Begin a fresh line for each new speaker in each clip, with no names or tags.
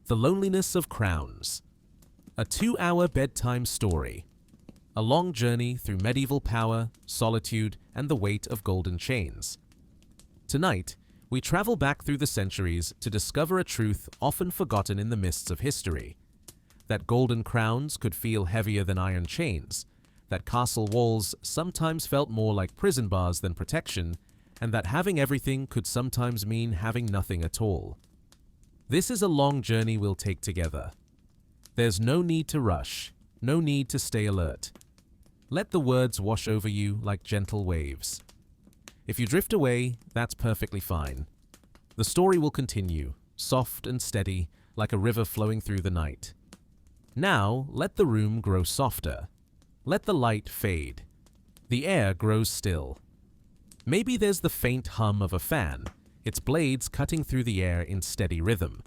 The Loneliness of Crowns. A 2-hour bedtime story. A long journey through medieval power, solitude, and the weight of golden chains. Tonight, we travel back through the centuries to discover a truth often forgotten in the mists of history. That golden crowns could feel heavier than iron chains, that castle walls sometimes felt more like prison bars than protection, and that having everything could sometimes mean having nothing at all. This is a long journey we'll take together. There's no need to rush, no need to stay alert. Let the words wash over you like gentle waves. If you drift away, that's perfectly fine. The story will continue, soft and steady, like a river flowing through the night. Now, let the room grow softer. Let the light fade. The air grows still. Maybe there's the faint hum of a fan, its blades cutting through the air in steady rhythm.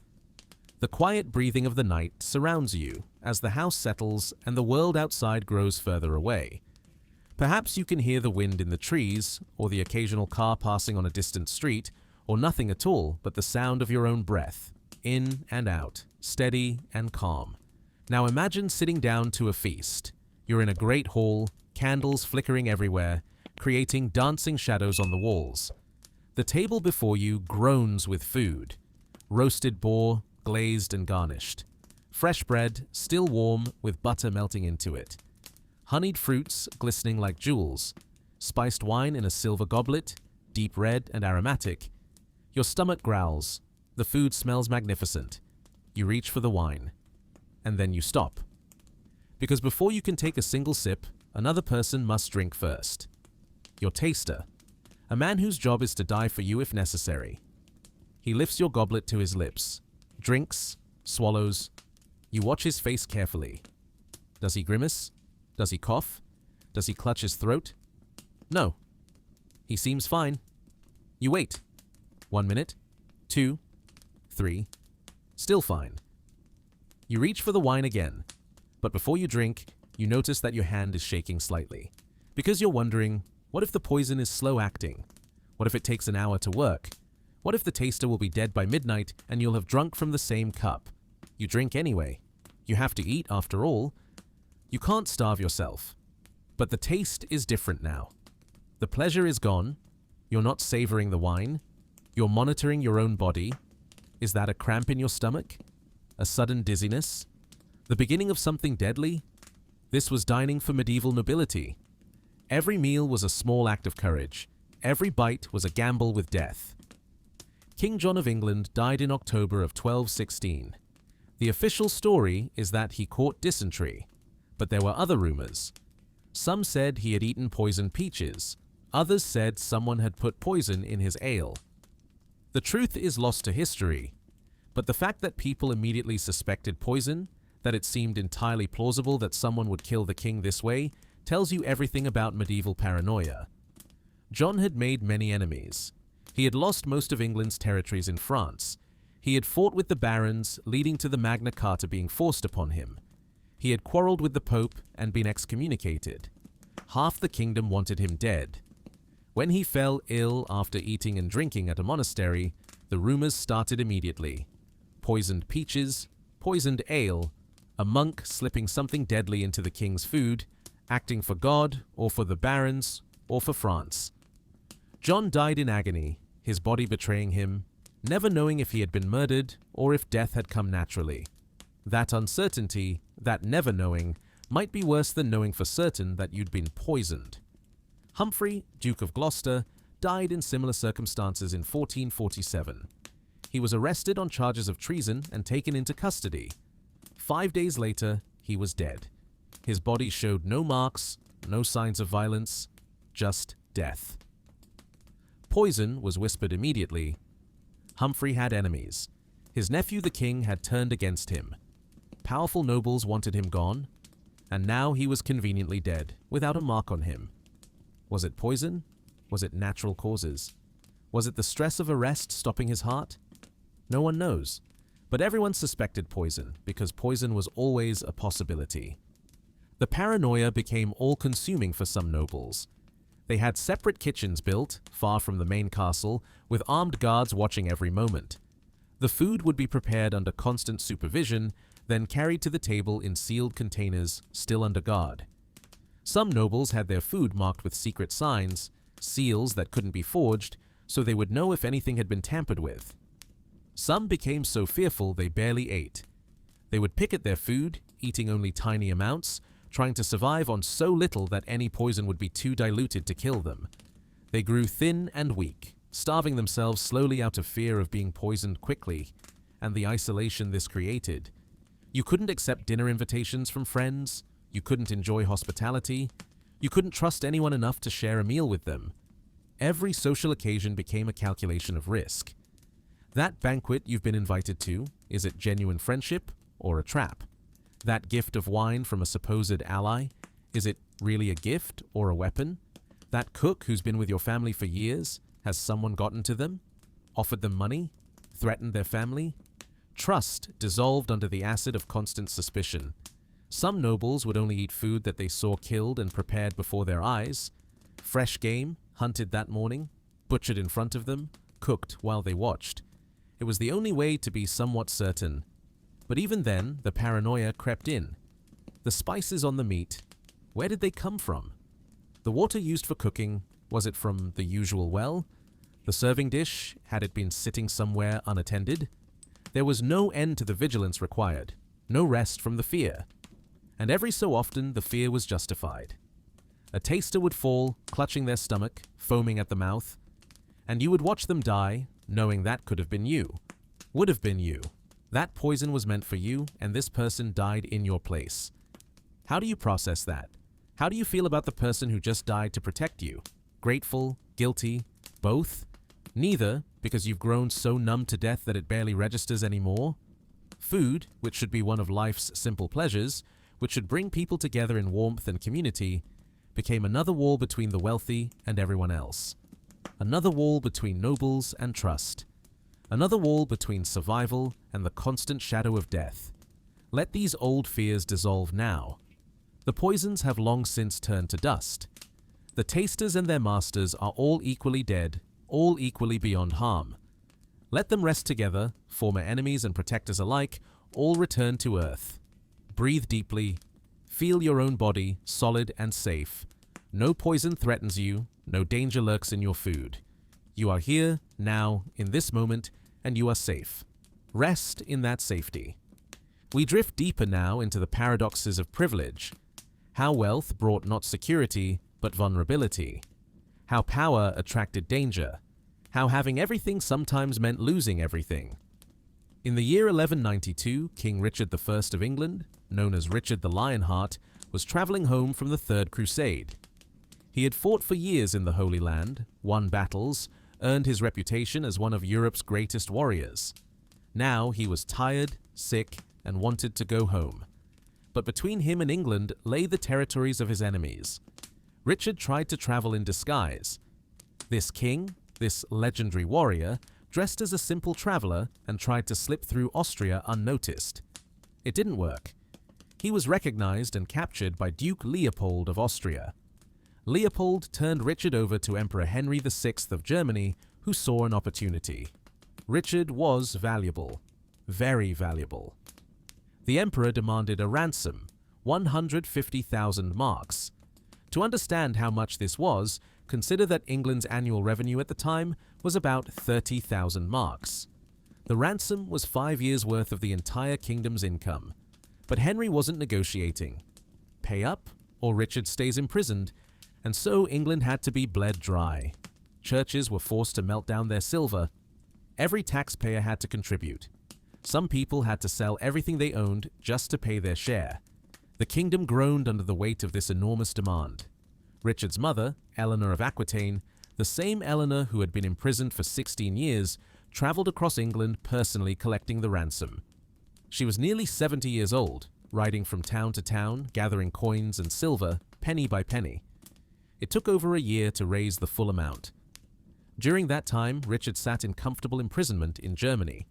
The quiet breathing of the night surrounds you as the house settles and the world outside grows further away. Perhaps you can hear the wind in the trees, or the occasional car passing on a distant street, or nothing at all but the sound of your own breath, in and out, steady and calm. Now imagine sitting down to a feast. You're in a great hall, candles flickering everywhere, creating dancing shadows on the walls. The table before you groans with food. Roasted boar, glazed and garnished. Fresh bread, still warm, with butter melting into it. Honeyed fruits glistening like jewels. Spiced wine in a silver goblet, deep red and aromatic. Your stomach growls. The food smells magnificent. You reach for the wine. And then you stop. Because before you can take a single sip, another person must drink first. Your taster. A man whose job is to die for you if necessary. He lifts your goblet to his lips, drinks, swallows. You watch his face carefully. Does he grimace? Does he cough? Does he clutch his throat? No. He seems fine. You wait. 1 minute, 2, 3, still fine. You reach for the wine again, but before you drink, you notice that your hand is shaking slightly. Because you're wondering, what if the poison is slow acting? What if it takes an hour to work? What if the taster will be dead by midnight and you'll have drunk from the same cup? You drink anyway. You have to eat after all. You can't starve yourself. But the taste is different now. The pleasure is gone. You're not savoring the wine. You're monitoring your own body. Is that a cramp in your stomach? A sudden dizziness? The beginning of something deadly? This was dining for medieval nobility. Every meal was a small act of courage. Every bite was a gamble with death. King John of England died in October of 1216. The official story is that he caught dysentery, but there were other rumors. Some said he had eaten poisoned peaches. Others said someone had put poison in his ale. The truth is lost to history, but the fact that people immediately suspected poison, that it seemed entirely plausible that someone would kill the king this way, tells you everything about medieval paranoia. John had made many enemies. He had lost most of England's territories in France. He had fought with the barons, leading to the Magna Carta being forced upon him. He had quarreled with the Pope and been excommunicated. Half the kingdom wanted him dead. When he fell ill after eating and drinking at a monastery, the rumors started immediately. Poisoned peaches, poisoned ale, a monk slipping something deadly into the king's food, acting for God, or for the barons, or for France. John died in agony, his body betraying him, never knowing if he had been murdered or if death had come naturally. That uncertainty, that never knowing, might be worse than knowing for certain that you'd been poisoned. Humphrey, Duke of Gloucester, died in similar circumstances in 1447. He was arrested on charges of treason and taken into custody. 5 days later, he was dead. His body showed no marks, no signs of violence, just death. Poison was whispered immediately. Humphrey had enemies. His nephew the king had turned against him. Powerful nobles wanted him gone, and now he was conveniently dead, without a mark on him. Was it poison? Was it natural causes? Was it the stress of arrest stopping his heart? No one knows, but everyone suspected poison, because poison was always a possibility. The paranoia became all-consuming for some nobles. They had separate kitchens built, far from the main castle, with armed guards watching every moment. The food would be prepared under constant supervision, then carried to the table in sealed containers, still under guard. Some nobles had their food marked with secret signs, seals that couldn't be forged, so they would know if anything had been tampered with. Some became so fearful they barely ate. They would pick at their food, eating only tiny amounts, trying to survive on so little that any poison would be too diluted to kill them. They grew thin and weak, starving themselves slowly out of fear of being poisoned quickly, and the isolation this created. You couldn't accept dinner invitations from friends, you couldn't enjoy hospitality, you couldn't trust anyone enough to share a meal with them. Every social occasion became a calculation of risk. That banquet you've been invited to, is it genuine friendship or a trap? That gift of wine from a supposed ally, is it really a gift or a weapon? That cook who's been with your family for years, has someone gotten to them? Offered them money? Threatened their family? Trust dissolved under the acid of constant suspicion. Some nobles would only eat food that they saw killed and prepared before their eyes. Fresh game, hunted that morning, butchered in front of them, cooked while they watched. It was the only way to be somewhat certain. But even then, the paranoia crept in. The spices on the meat, where did they come from? The water used for cooking, was it from the usual well? The serving dish, had it been sitting somewhere unattended? There was no end to the vigilance required, no rest from the fear. And every so often, the fear was justified. A taster would fall, clutching their stomach, foaming at the mouth, and you would watch them die, knowing that could have been you. Would have been you. That poison was meant for you, and this person died in your place. How do you process that? How do you feel about the person who just died to protect you? Grateful? Guilty? Both? Neither, because you've grown so numb to death that it barely registers anymore? Food, which should be one of life's simple pleasures, which should bring people together in warmth and community, became another wall between the wealthy and everyone else. Another wall between nobles and trust. Another wall between survival and the constant shadow of death. Let these old fears dissolve now. The poisons have long since turned to dust. The tasters and their masters are all equally dead, all equally beyond harm. Let them rest together, former enemies and protectors alike, all return to earth. Breathe deeply. Feel your own body, solid and safe. No poison threatens you, no danger lurks in your food. You are here, now, in this moment, and you are safe. Rest in that safety. We drift deeper now into the paradoxes of privilege. How wealth brought not security, but vulnerability. How power attracted danger. How having everything sometimes meant losing everything. In the year 1192, King Richard I of England, known as Richard the Lionheart, was traveling home from the Third Crusade. He had fought for years in the Holy Land, won battles, earned his reputation as one of Europe's greatest warriors. Now he was tired, sick, and wanted to go home. But between him and England lay the territories of his enemies. Richard tried to travel in disguise. This king, this legendary warrior, dressed as a simple traveler and tried to slip through Austria unnoticed. It didn't work. He was recognized and captured by Duke Leopold of Austria. Leopold turned Richard over to Emperor Henry VI of Germany, who saw an opportunity. Richard was valuable, very valuable. The emperor demanded a ransom, 150,000 marks. To understand how much this was, consider that England's annual revenue at the time was about 30,000 marks. The ransom was 5 years' worth of the entire kingdom's income. But Henry wasn't negotiating. Pay up, or Richard stays imprisoned, and so England had to be bled dry. Churches were forced to melt down their silver. Every taxpayer had to contribute. Some people had to sell everything they owned just to pay their share. The kingdom groaned under the weight of this enormous demand. Richard's mother, Eleanor of Aquitaine, the same Eleanor who had been imprisoned for 16 years, traveled across England personally collecting the ransom. She was nearly 70 years old, riding from town to town, gathering coins and silver, penny by penny. It took over a year to raise the full amount. During that time, Richard sat in comfortable imprisonment in Germany.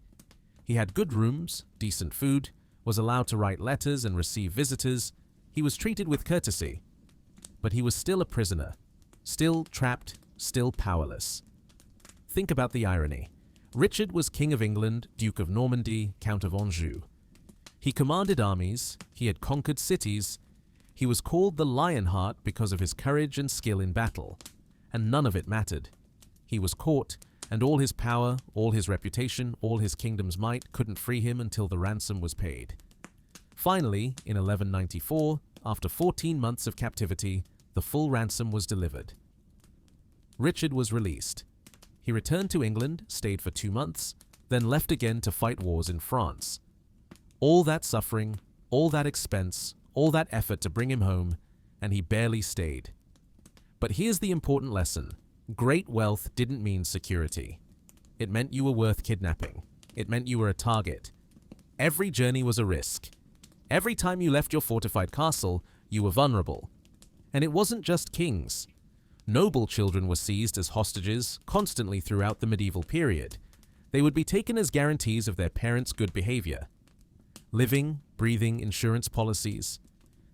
He had good rooms, decent food, was allowed to write letters and receive visitors. He was treated with courtesy. But he was still a prisoner, still trapped, still powerless. Think about the irony. Richard was King of England, Duke of Normandy, Count of Anjou. He commanded armies, he had conquered cities, he was called the Lionheart because of his courage and skill in battle, and none of it mattered. He was caught, and all his power, all his reputation, all his kingdom's might couldn't free him until the ransom was paid. Finally, in 1194, after 14 months of captivity, the full ransom was delivered. Richard was released. He returned to England, stayed for 2 months, then left again to fight wars in France. All that suffering, all that expense, all that effort to bring him home, and he barely stayed. But here's the important lesson. Great wealth didn't mean security. It meant you were worth kidnapping. It meant you were a target. Every journey was a risk. Every time you left your fortified castle, you were vulnerable. And it wasn't just kings. Noble children were seized as hostages constantly throughout the medieval period. They would be taken as guarantees of their parents' good behavior. Living, breathing insurance policies.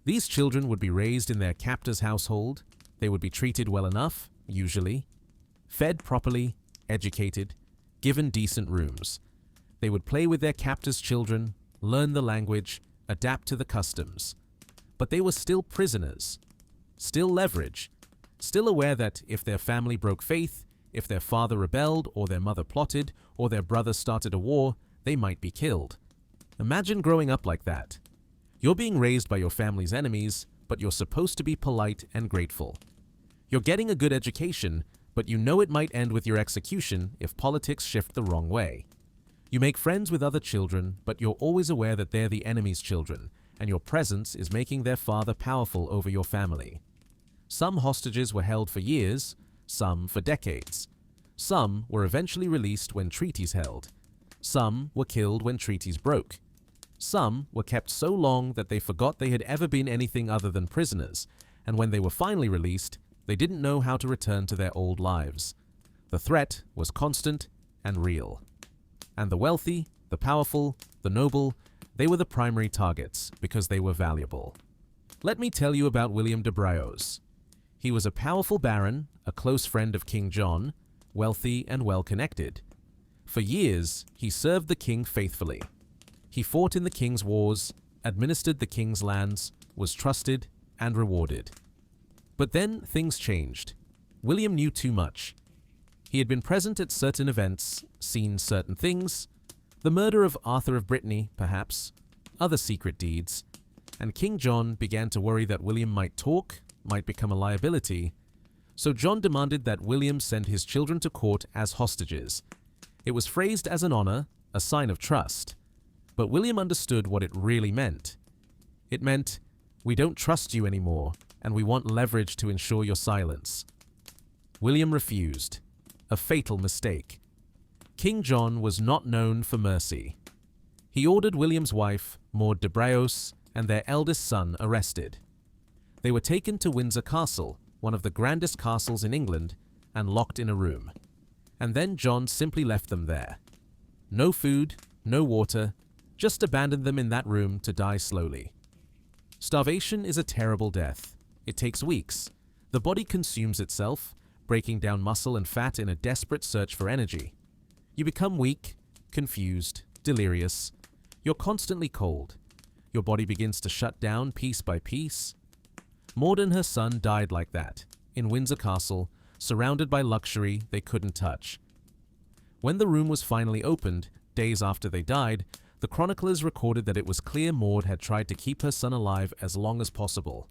These children would be raised in their captor's household. They would be treated well enough, usually, fed properly, educated, given decent rooms. They would play with their captor's children, learn the language, adapt to the customs. But they were still prisoners, still leverage, still aware that if their family broke faith, if their father rebelled or their mother plotted or their brother started a war, they might be killed. Imagine growing up like that. You're being raised by your family's enemies, but you're supposed to be polite and grateful. You're getting a good education, but you know it might end with your execution if politics shift the wrong way. You make friends with other children, but you're always aware that they're the enemy's children, and your presence is making their father powerful over your family. Some hostages were held for years, some for decades. Some were eventually released when treaties held. Some were killed when treaties broke. Some were kept so long that they forgot they had ever been anything other than prisoners, and when they were finally released, they didn't know how to return to their old lives. The threat was constant and real. And the wealthy, the powerful, the noble, they were the primary targets because they were valuable. Let me tell you about William de Braose. He was a powerful baron, a close friend of King John, wealthy and well-connected. For years, he served the king faithfully. He fought in the king's wars, administered the king's lands, was trusted and rewarded. But then things changed. William knew too much. He had been present at certain events, seen certain things, the murder of Arthur of Brittany, perhaps, other secret deeds, and King John began to worry that William might talk, might become a liability. So John demanded that William send his children to court as hostages. It was phrased as an honor, a sign of trust. But William understood what it really meant. It meant, we don't trust you anymore, and we want leverage to ensure your silence. William refused. A fatal mistake. King John was not known for mercy. He ordered William's wife, Maud de Braose, and their eldest son arrested. They were taken to Windsor Castle, one of the grandest castles in England, and locked in a room. And then John simply left them there. No food, no water, just abandoned them in that room to die slowly. Starvation is a terrible death. It takes weeks. The body consumes itself, breaking down muscle and fat in a desperate search for energy. You become weak, confused, delirious. You're constantly cold. Your body begins to shut down piece by piece. Maud and her son died like that, in Windsor Castle, surrounded by luxury they couldn't touch. When the room was finally opened, days after they died, the chroniclers recorded that it was clear Maud had tried to keep her son alive as long as possible.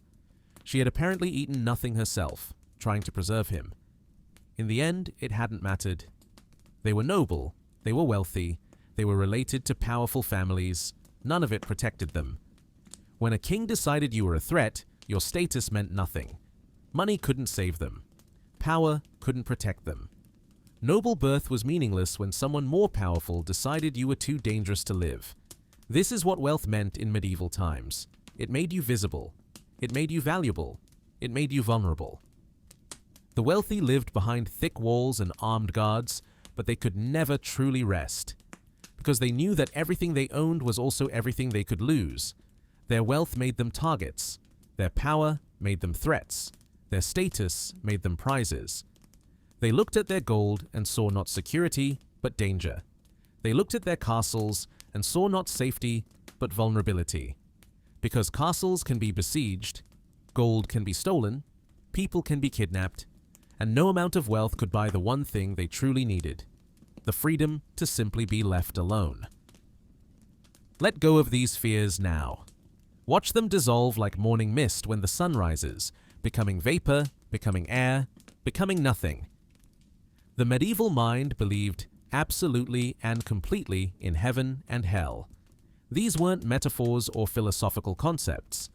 She had apparently eaten nothing herself, trying to preserve him. In the end, it hadn't mattered. They were noble, they were wealthy, they were related to powerful families. None of it protected them. When a king decided you were a threat, your status meant nothing. Money couldn't save them. Power couldn't protect them. Noble birth was meaningless when someone more powerful decided you were too dangerous to live. This is what wealth meant in medieval times. It made you visible. It made you valuable. It made you vulnerable. The wealthy lived behind thick walls and armed guards, but they could never truly rest. Because they knew that everything they owned was also everything they could lose. Their wealth made them targets. Their power made them threats. Their status made them prizes. They looked at their gold and saw not security, but danger. They looked at their castles and saw not safety, but vulnerability. Because castles can be besieged, gold can be stolen, people can be kidnapped, and no amount of wealth could buy the one thing they truly needed: the freedom to simply be left alone. Let go of these fears now. Watch them dissolve like morning mist when the sun rises, becoming vapor, becoming air, becoming nothing. The medieval mind believed absolutely and completely in heaven and hell. These weren't metaphors or philosophical concepts.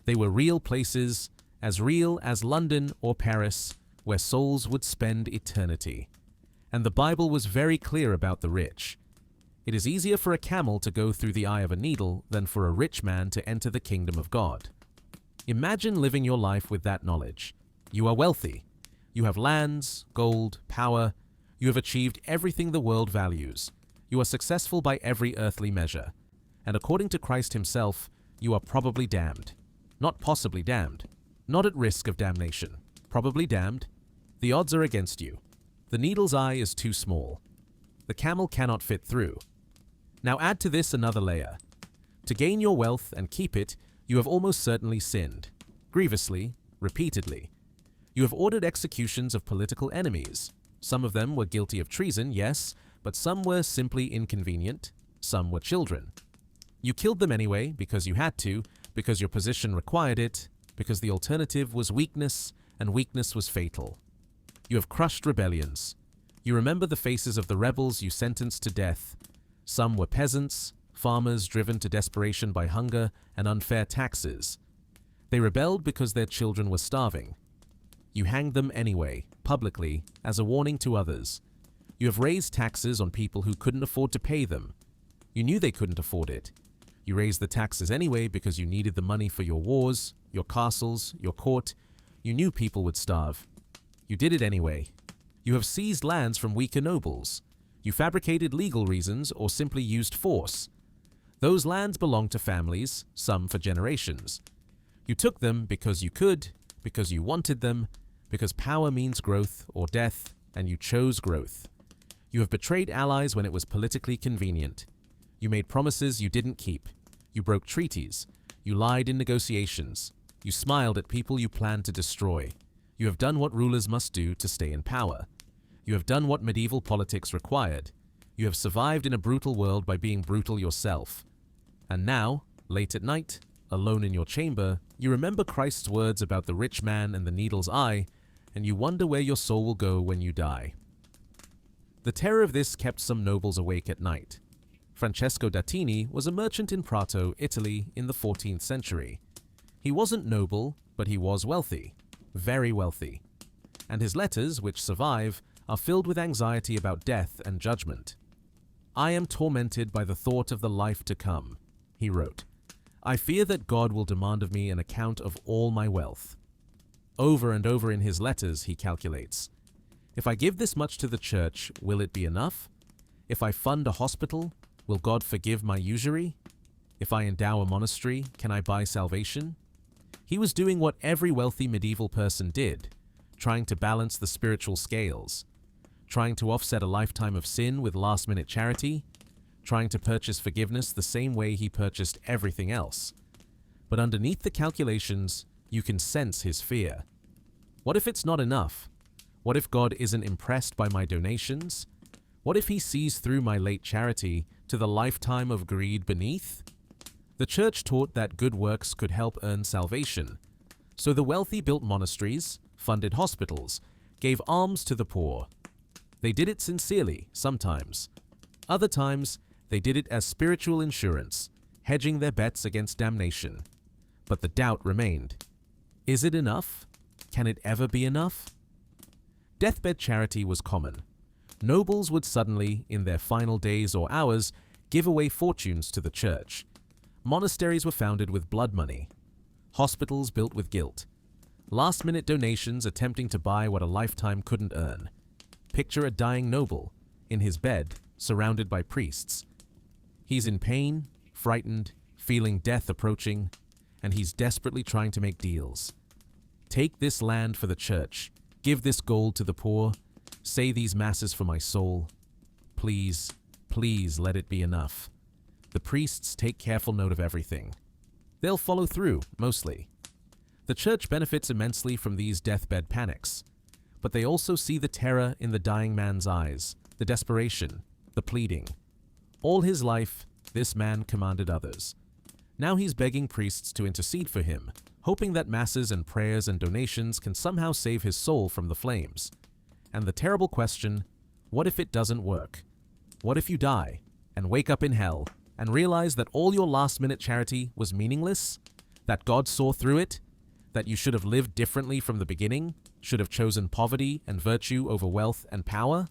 They were real places, as real as London or Paris, where souls would spend eternity. And the Bible was very clear about the rich. It is easier for a camel to go through the eye of a needle than for a rich man to enter the kingdom of God. Imagine living your life with that knowledge. You are wealthy. You have lands, gold, power. You have achieved everything the world values. You are successful by every earthly measure. And according to Christ himself, you are probably damned. Not possibly damned. Not at risk of damnation. Probably damned. The odds are against you. The needle's eye is too small. The camel cannot fit through. Now add to this another layer. To gain your wealth and keep it, you have almost certainly sinned. Grievously, repeatedly. You have ordered executions of political enemies. Some of them were guilty of treason, yes, but some were simply inconvenient. Some were children. You killed them anyway because you had to, because your position required it, because the alternative was weakness, and weakness was fatal. You have crushed rebellions. You remember the faces of the rebels you sentenced to death. Some were peasants, farmers driven to desperation by hunger and unfair taxes. They rebelled because their children were starving. You hanged them anyway, publicly, as a warning to others. You have raised taxes on people who couldn't afford to pay them. You knew they couldn't afford it. You raised the taxes anyway because you needed the money for your wars, your castles, your court. You knew people would starve. You did it anyway. You have seized lands from weaker nobles. You fabricated legal reasons or simply used force. Those lands belonged to families, some for generations. You took them because you could, because you wanted them, because power means growth or death, and you chose growth. You have betrayed allies when it was politically convenient. You made promises you didn't keep. You broke treaties. You lied in negotiations. You smiled at people you planned to destroy. You have done what rulers must do to stay in power. You have done what medieval politics required. You have survived in a brutal world by being brutal yourself. And now, late at night, alone in your chamber, you remember Christ's words about the rich man and the needle's eye, and you wonder where your soul will go when you die. The terror of this kept some nobles awake at night. Francesco d'Attini was a merchant in Prato, Italy, in the 14th century. He wasn't noble, but he was wealthy, very wealthy. And his letters, which survive, are filled with anxiety about death and judgment. "I am tormented by the thought of the life to come," he wrote. "I fear that God will demand of me an account of all my wealth." Over and over in his letters, he calculates, "If I give this much to the church, will it be enough? If I fund a hospital, will God forgive my usury? If I endow a monastery, can I buy salvation?" He was doing what every wealthy medieval person did, trying to balance the spiritual scales, trying to offset a lifetime of sin with last-minute charity, trying to purchase forgiveness the same way he purchased everything else. But underneath the calculations, you can sense his fear. What if it's not enough? What if God isn't impressed by my donations? What if he sees through my late charity to the lifetime of greed beneath? The church taught that good works could help earn salvation. So the wealthy built monasteries, funded hospitals, gave alms to the poor. They did it sincerely, sometimes. Other times, they did it as spiritual insurance, hedging their bets against damnation. But the doubt remained. Is it enough? Can it ever be enough? Deathbed charity was common. Nobles would suddenly, in their final days or hours, give away fortunes to the church. Monasteries were founded with blood money. Hospitals built with guilt. Last-minute donations attempting to buy what a lifetime couldn't earn. Picture a dying noble, in his bed, surrounded by priests. He's in pain, frightened, feeling death approaching, and he's desperately trying to make deals. Take this land for the church. Give this gold to the poor. Say these masses for my soul. Please, please let it be enough. The priests take careful note of everything. They'll follow through, mostly. The church benefits immensely from these deathbed panics, but they also see the terror in the dying man's eyes, the desperation, the pleading. All his life, this man commanded others. Now he's begging priests to intercede for him, hoping that masses and prayers and donations can somehow save his soul from the flames. And the terrible question, what if it doesn't work? What if you die and wake up in hell and realize that all your last-minute charity was meaningless? That God saw through it? That you should have lived differently from the beginning? Should have chosen poverty and virtue over wealth and power?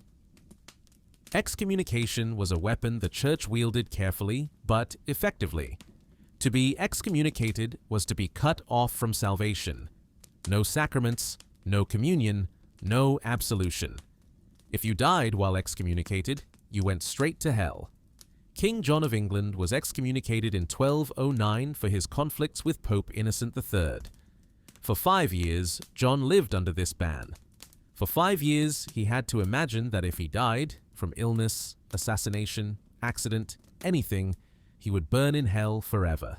Excommunication was a weapon the church wielded carefully, but effectively. To be excommunicated was to be cut off from salvation. No sacraments, no communion, no absolution. If you died while excommunicated, you went straight to hell. King John of England was excommunicated in 1209 for his conflicts with Pope Innocent III. For 5 years, John lived under this ban. For 5 years, he had to imagine that if he died, from illness, assassination, accident, anything, he would burn in hell forever.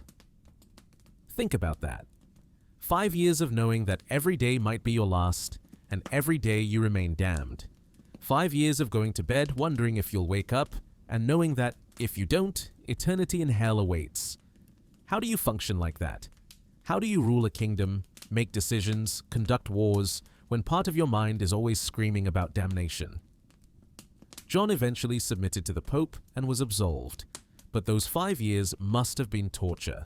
Think about that. 5 years of knowing that every day might be your last, and every day you remain damned. 5 years of going to bed wondering if you'll wake up, and knowing that if you don't, eternity in hell awaits. How do you function like that? How do you rule a kingdom, make decisions, conduct wars, when part of your mind is always screaming about damnation? John eventually submitted to the Pope and was absolved, but those 5 years must have been torture.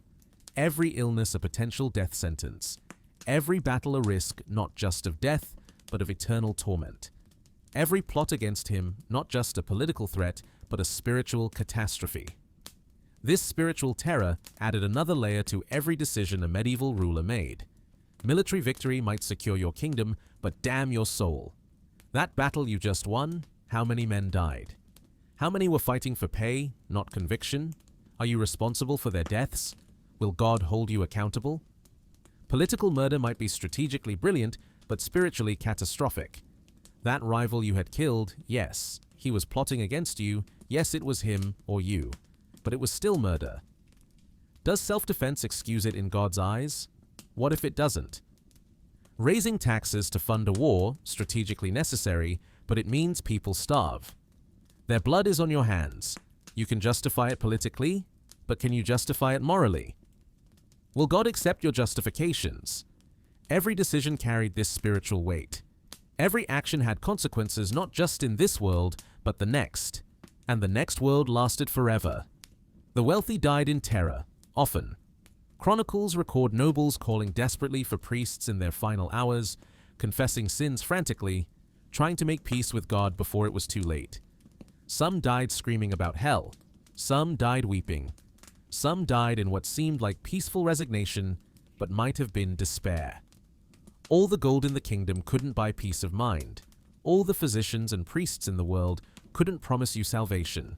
Every illness a potential death sentence. Every battle a risk not just of death, but of eternal torment. Every plot against him not just a political threat, but a spiritual catastrophe. This spiritual terror added another layer to every decision a medieval ruler made. Military victory might secure your kingdom, but damn your soul. That battle you just won, how many men died? How many were fighting for pay, not conviction? Are you responsible for their deaths? Will God hold you accountable? Political murder might be strategically brilliant, but spiritually catastrophic. That rival you had killed, yes, he was plotting against you, yes, it was him or you, but it was still murder. Does self-defense excuse it in God's eyes? What if it doesn't? Raising taxes to fund a war, strategically necessary, but it means people starve. Their blood is on your hands. You can justify it politically, but can you justify it morally? Will God accept your justifications? Every decision carried this spiritual weight. Every action had consequences not just in this world, but the next. And the next world lasted forever. The wealthy died in terror, often. Chronicles record nobles calling desperately for priests in their final hours, confessing sins frantically, trying to make peace with God before it was too late. Some died screaming about hell. Some died weeping. Some died in what seemed like peaceful resignation, but might have been despair. All the gold in the kingdom couldn't buy peace of mind. All the physicians and priests in the world couldn't promise you salvation.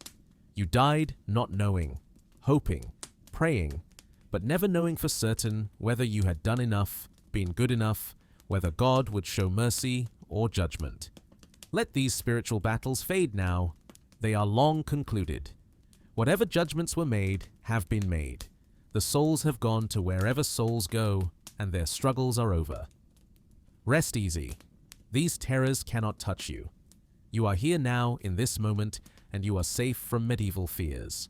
You died not knowing, hoping, praying, but never knowing for certain whether you had done enough, been good enough, whether God would show mercy or judgment. Let these spiritual battles fade now. They are long concluded. Whatever judgments were made have been made. The souls have gone to wherever souls go, and their struggles are over. Rest easy. These terrors cannot touch you. You are here now in this moment, and you are safe from medieval fears.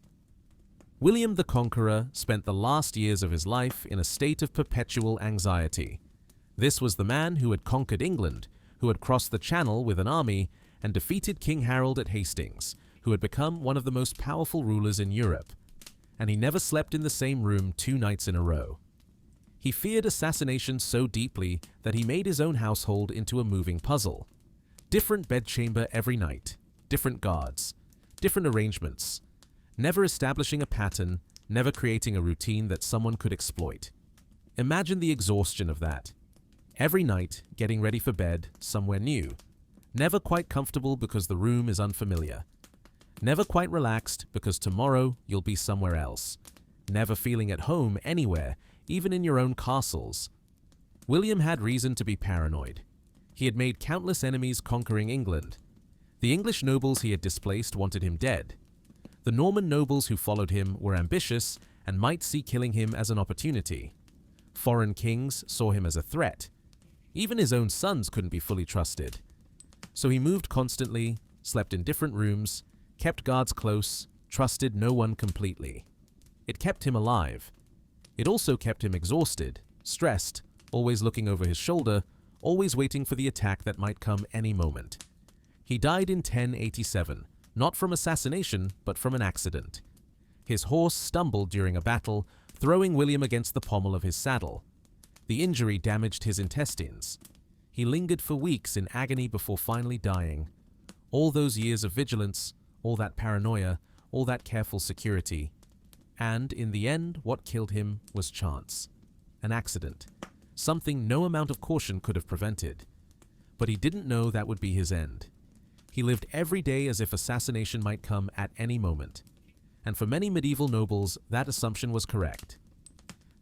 William the Conqueror spent the last years of his life in a state of perpetual anxiety. This was the man who had conquered England, who had crossed the Channel with an army and defeated King Harold at Hastings, who had become one of the most powerful rulers in Europe. And he never slept in the same room 2 nights in a row. He feared assassination so deeply that he made his own household into a moving puzzle. Different bedchamber every night, different guards, different arrangements, never establishing a pattern, never creating a routine that someone could exploit. Imagine the exhaustion of that. Every night, getting ready for bed, somewhere new. Never quite comfortable because the room is unfamiliar. Never quite relaxed because tomorrow you'll be somewhere else. Never feeling at home anywhere, even in your own castles. William had reason to be paranoid. He had made countless enemies conquering England. The English nobles he had displaced wanted him dead. The Norman nobles who followed him were ambitious and might see killing him as an opportunity. Foreign kings saw him as a threat. Even his own sons couldn't be fully trusted. So he moved constantly, slept in different rooms, kept guards close, trusted no one completely. It kept him alive. It also kept him exhausted, stressed, always looking over his shoulder, always waiting for the attack that might come any moment. He died in 1087, not from assassination, but from an accident. His horse stumbled during a battle, throwing William against the pommel of his saddle. The injury damaged his intestines. He lingered for weeks in agony before finally dying. All those years of vigilance, all that paranoia, all that careful security. And in the end, what killed him was chance. An accident. Something no amount of caution could have prevented. But he didn't know that would be his end. He lived every day as if assassination might come at any moment. And for many medieval nobles, that assumption was correct.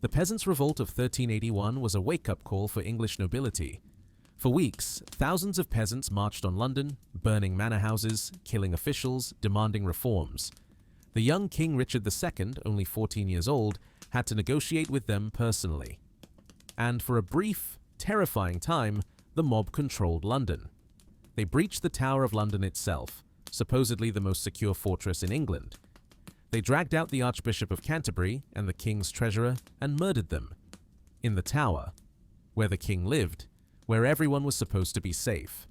The Peasants' Revolt of 1381 was a wake-up call for English nobility. For weeks, thousands of peasants marched on London, burning manor houses, killing officials, demanding reforms. The young King Richard II, only 14 years old, had to negotiate with them personally. And for a brief, terrifying time, the mob controlled London. They breached the Tower of London itself, supposedly the most secure fortress in England. They dragged out the Archbishop of Canterbury and the king's treasurer and murdered them. In the Tower, where the king lived, where everyone was supposed to be safe.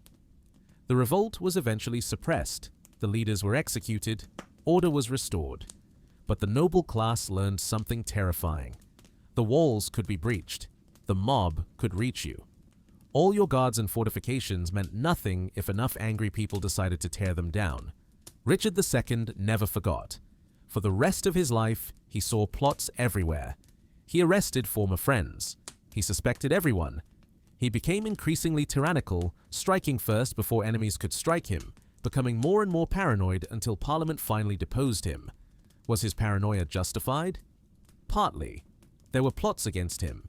The revolt was eventually suppressed, the leaders were executed, order was restored. But the noble class learned something terrifying. The walls could be breached. The mob could reach you. All your guards and fortifications meant nothing if enough angry people decided to tear them down. Richard II never forgot. For the rest of his life, he saw plots everywhere. He arrested former friends. He suspected everyone. He became increasingly tyrannical, striking first before enemies could strike him, becoming more and more paranoid until Parliament finally deposed him. Was his paranoia justified? Partly. There were plots against him.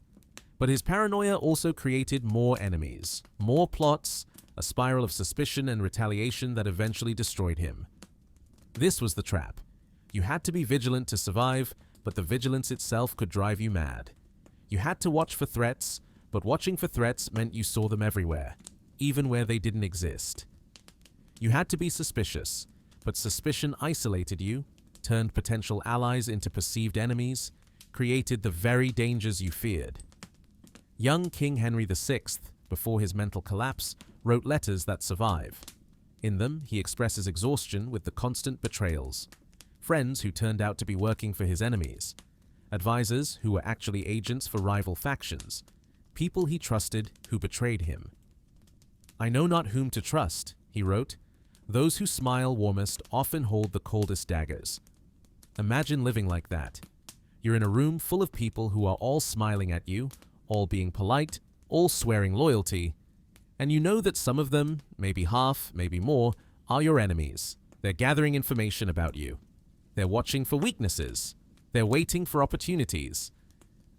But his paranoia also created more enemies, more plots, a spiral of suspicion and retaliation that eventually destroyed him. This was the trap. You had to be vigilant to survive, but the vigilance itself could drive you mad. You had to watch for threats, but watching for threats meant you saw them everywhere, even where they didn't exist. You had to be suspicious, but suspicion isolated you, turned potential allies into perceived enemies, created the very dangers you feared. Young King Henry VI, before his mental collapse, wrote letters that survive. In them, he expresses exhaustion with the constant betrayals. Friends who turned out to be working for his enemies. Advisors who were actually agents for rival factions. People he trusted who betrayed him. "I know not whom to trust," he wrote. "Those who smile warmest often hold the coldest daggers." Imagine living like that. You're in a room full of people who are all smiling at you, all being polite, all swearing loyalty, and you know that some of them, maybe half, maybe more, are your enemies. They're gathering information about you. They're watching for weaknesses. They're waiting for opportunities.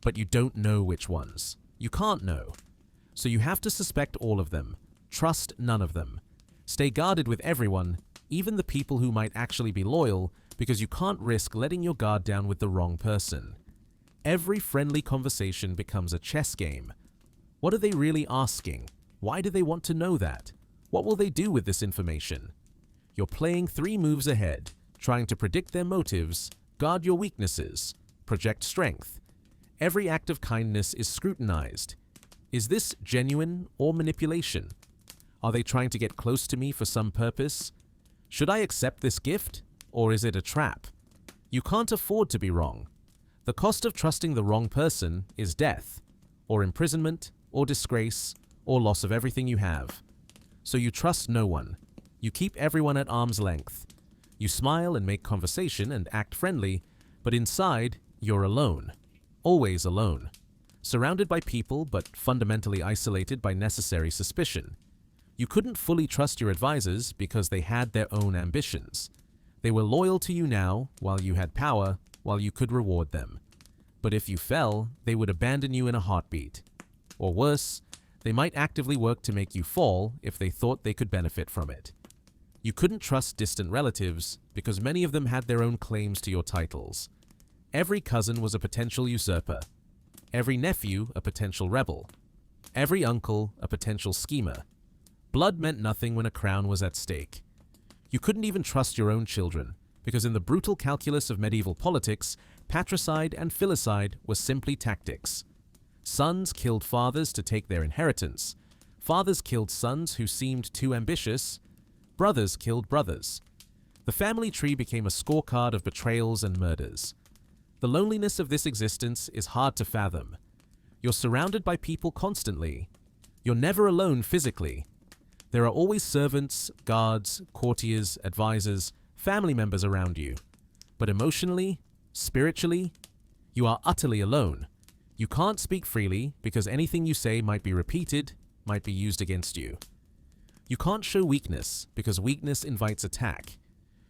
But you don't know which ones. You can't know. So you have to suspect all of them. Trust none of them. Stay guarded with everyone, even the people who might actually be loyal, because you can't risk letting your guard down with the wrong person. Every friendly conversation becomes a chess game. What are they really asking? Why do they want to know that? What will they do with this information? You're playing 3 moves ahead, trying to predict their motives, guard your weaknesses, project strength. Every act of kindness is scrutinized. Is this genuine or manipulation? Are they trying to get close to me for some purpose? Should I accept this gift, or is it a trap? You can't afford to be wrong. The cost of trusting the wrong person is death, or imprisonment, or disgrace, or loss of everything you have. So you trust no one. You keep everyone at arm's length. You smile and make conversation and act friendly, but inside, you're alone. Always alone. Surrounded by people, but fundamentally isolated by necessary suspicion. You couldn't fully trust your advisors because they had their own ambitions. They were loyal to you now, while you had power, while you could reward them. But if you fell, they would abandon you in a heartbeat. Or worse, they might actively work to make you fall if they thought they could benefit from it. You couldn't trust distant relatives because many of them had their own claims to your titles. Every cousin was a potential usurper. Every nephew a potential rebel. Every uncle a potential schemer. Blood meant nothing when a crown was at stake. You couldn't even trust your own children, because in the brutal calculus of medieval politics, patricide and filicide were simply tactics. Sons killed fathers to take their inheritance. Fathers killed sons who seemed too ambitious. Brothers killed brothers. The family tree became a scorecard of betrayals and murders. The loneliness of this existence is hard to fathom. You're surrounded by people constantly. You're never alone physically. There are always servants, guards, courtiers, advisors, family members around you. But emotionally, spiritually, you are utterly alone. You can't speak freely because anything you say might be repeated, might be used against you. You can't show weakness because weakness invites attack.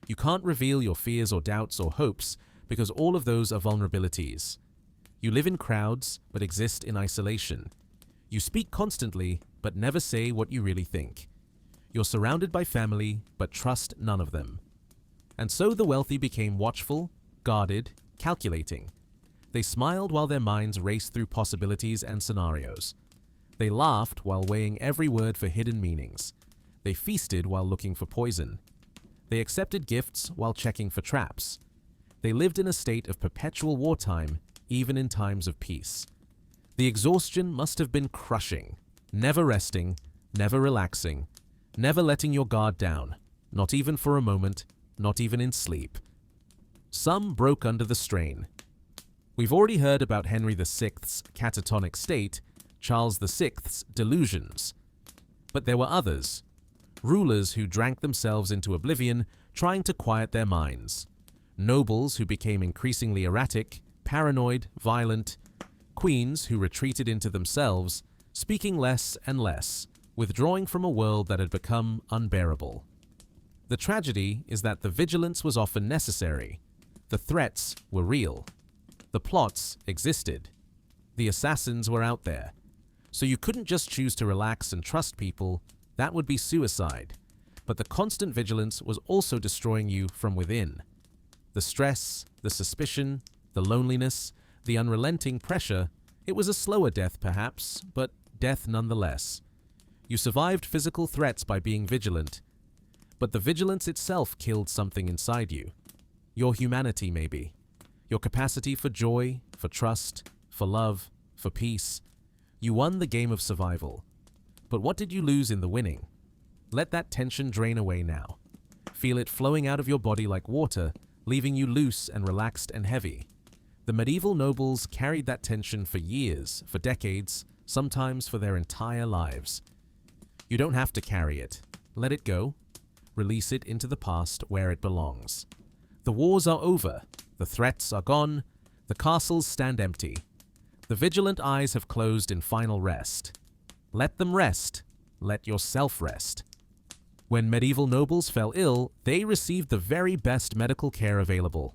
You can't reveal your fears or doubts or hopes because all of those are vulnerabilities. You live in crowds but exist in isolation. You speak constantly but never say what you really think. You're surrounded by family but trust none of them. And so the wealthy became watchful, guarded, calculating. They smiled while their minds raced through possibilities and scenarios. They laughed while weighing every word for hidden meanings. They feasted while looking for poison. They accepted gifts while checking for traps. They lived in a state of perpetual wartime, even in times of peace. The exhaustion must have been crushing, never resting, never relaxing, never letting your guard down, not even for a moment, not even in sleep. Some broke under the strain. We've already heard about Henry VI's catatonic state, Charles VI's delusions. But there were others. Rulers who drank themselves into oblivion, trying to quiet their minds. Nobles who became increasingly erratic, paranoid, violent. Queens who retreated into themselves, speaking less and less, withdrawing from a world that had become unbearable. The tragedy is that the vigilance was often necessary. The threats were real. The plots existed. The assassins were out there. So you couldn't just choose to relax and trust people. That would be suicide. But the constant vigilance was also destroying you from within. The stress, the suspicion, the loneliness, the unrelenting pressure, it was a slower death perhaps, but death nonetheless. You survived physical threats by being vigilant, but the vigilance itself killed something inside you. Your humanity, maybe. Your capacity for joy, for trust, for love, for peace. You won the game of survival. But what did you lose in the winning? Let that tension drain away now. Feel it flowing out of your body like water, leaving you loose and relaxed and heavy. The medieval nobles carried that tension for years, for decades, sometimes for their entire lives. You don't have to carry it. Let it go. Release it into the past where it belongs. The wars are over. The threats are gone. The castles stand empty. The vigilant eyes have closed in final rest. Let them rest. Let yourself rest. When medieval nobles fell ill, they received the very best medical care available.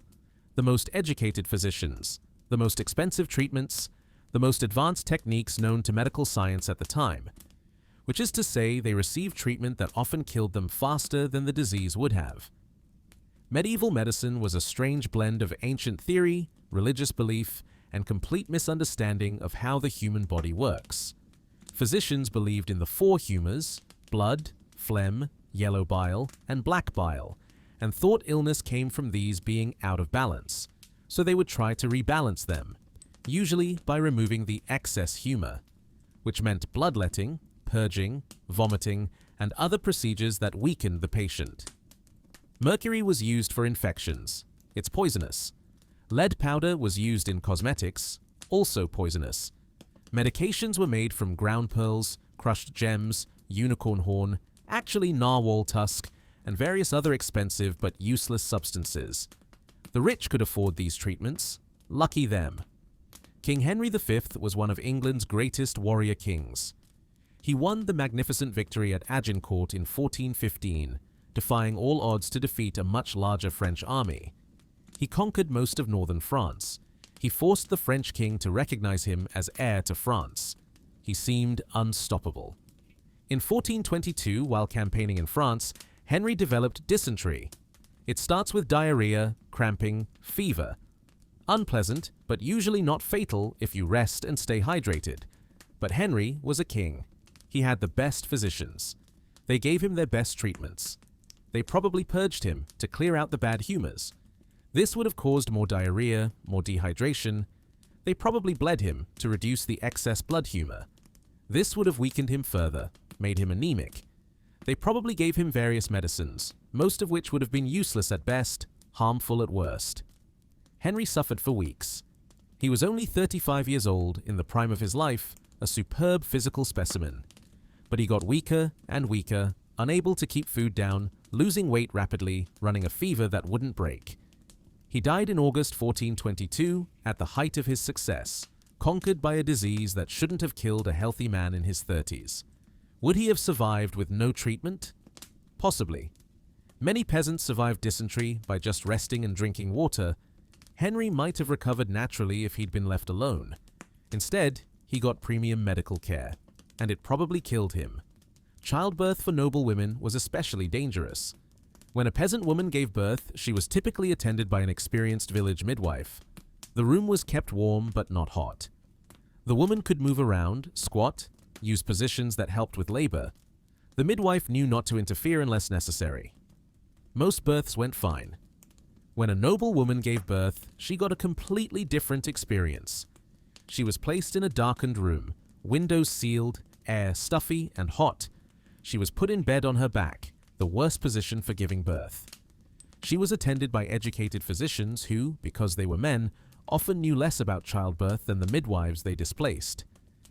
The most educated physicians, the most expensive treatments, the most advanced techniques known to medical science at the time. Which is to say, they received treatment that often killed them faster than the disease would have. Medieval medicine was a strange blend of ancient theory, religious belief, and complete misunderstanding of how the human body works. Physicians believed in the four humors, blood, phlegm, yellow bile, and black bile, and thought illness came from these being out of balance, so they would try to rebalance them, usually by removing the excess humor, which meant bloodletting, purging, vomiting, and other procedures that weakened the patient. Mercury was used for infections. It's poisonous. Lead powder was used in cosmetics, also poisonous. Medications were made from ground pearls, crushed gems, unicorn horn, actually narwhal tusk, and various other expensive but useless substances. The rich could afford these treatments. Lucky them. King Henry V was one of England's greatest warrior kings. He won the magnificent victory at Agincourt in 1415, defying all odds to defeat a much larger French army. He conquered most of northern France. He forced the French king to recognize him as heir to France. He seemed unstoppable. In 1422, while campaigning in France, Henry developed dysentery. It starts with diarrhea, cramping, fever. Unpleasant, but usually not fatal if you rest and stay hydrated. But Henry was a king. He had the best physicians. They gave him their best treatments. They probably purged him to clear out the bad humors. This would have caused more diarrhea, more dehydration. They probably bled him to reduce the excess blood humor. This would have weakened him further, made him anemic. They probably gave him various medicines, most of which would have been useless at best, harmful at worst. Henry suffered for weeks. He was only 35 years old, in the prime of his life, a superb physical specimen. But he got weaker and weaker, unable to keep food down, losing weight rapidly, running a fever that wouldn't break. He died in August 1422 at the height of his success, conquered by a disease that shouldn't have killed a healthy man in his 30s. Would he have survived with no treatment? Possibly. Many peasants survived dysentery by just resting and drinking water. Henry might have recovered naturally if he'd been left alone. Instead, he got premium medical care, and it probably killed him. Childbirth for noble women was especially dangerous. When a peasant woman gave birth, she was typically attended by an experienced village midwife. The room was kept warm but not hot. The woman could move around, squat, use positions that helped with labor. The midwife knew not to interfere unless necessary. Most births went fine. When a noble woman gave birth, she got a completely different experience. She was placed in a darkened room, windows sealed, air stuffy and hot. She was put in bed on her back, the worst position for giving birth. She was attended by educated physicians who, because they were men, often knew less about childbirth than the midwives they displaced.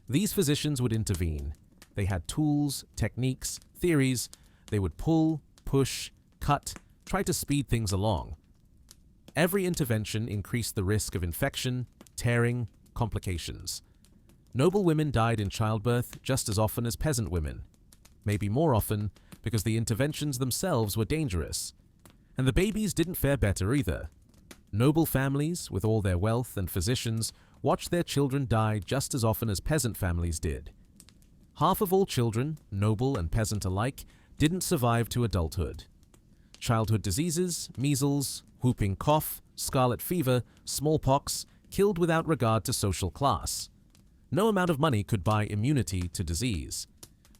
These physicians would intervene. They had tools, techniques, theories. They would pull, push, cut, try to speed things along. Every intervention increased the risk of infection, tearing, complications. Noble women died in childbirth just as often as peasant women, maybe more often because the interventions themselves were dangerous. And the babies didn't fare better either. Noble families, with all their wealth and physicians, watched their children die just as often as peasant families did. Half of all children, noble and peasant alike, didn't survive to adulthood. Childhood diseases, measles, whooping cough, scarlet fever, smallpox, killed without regard to social class. No amount of money could buy immunity to disease.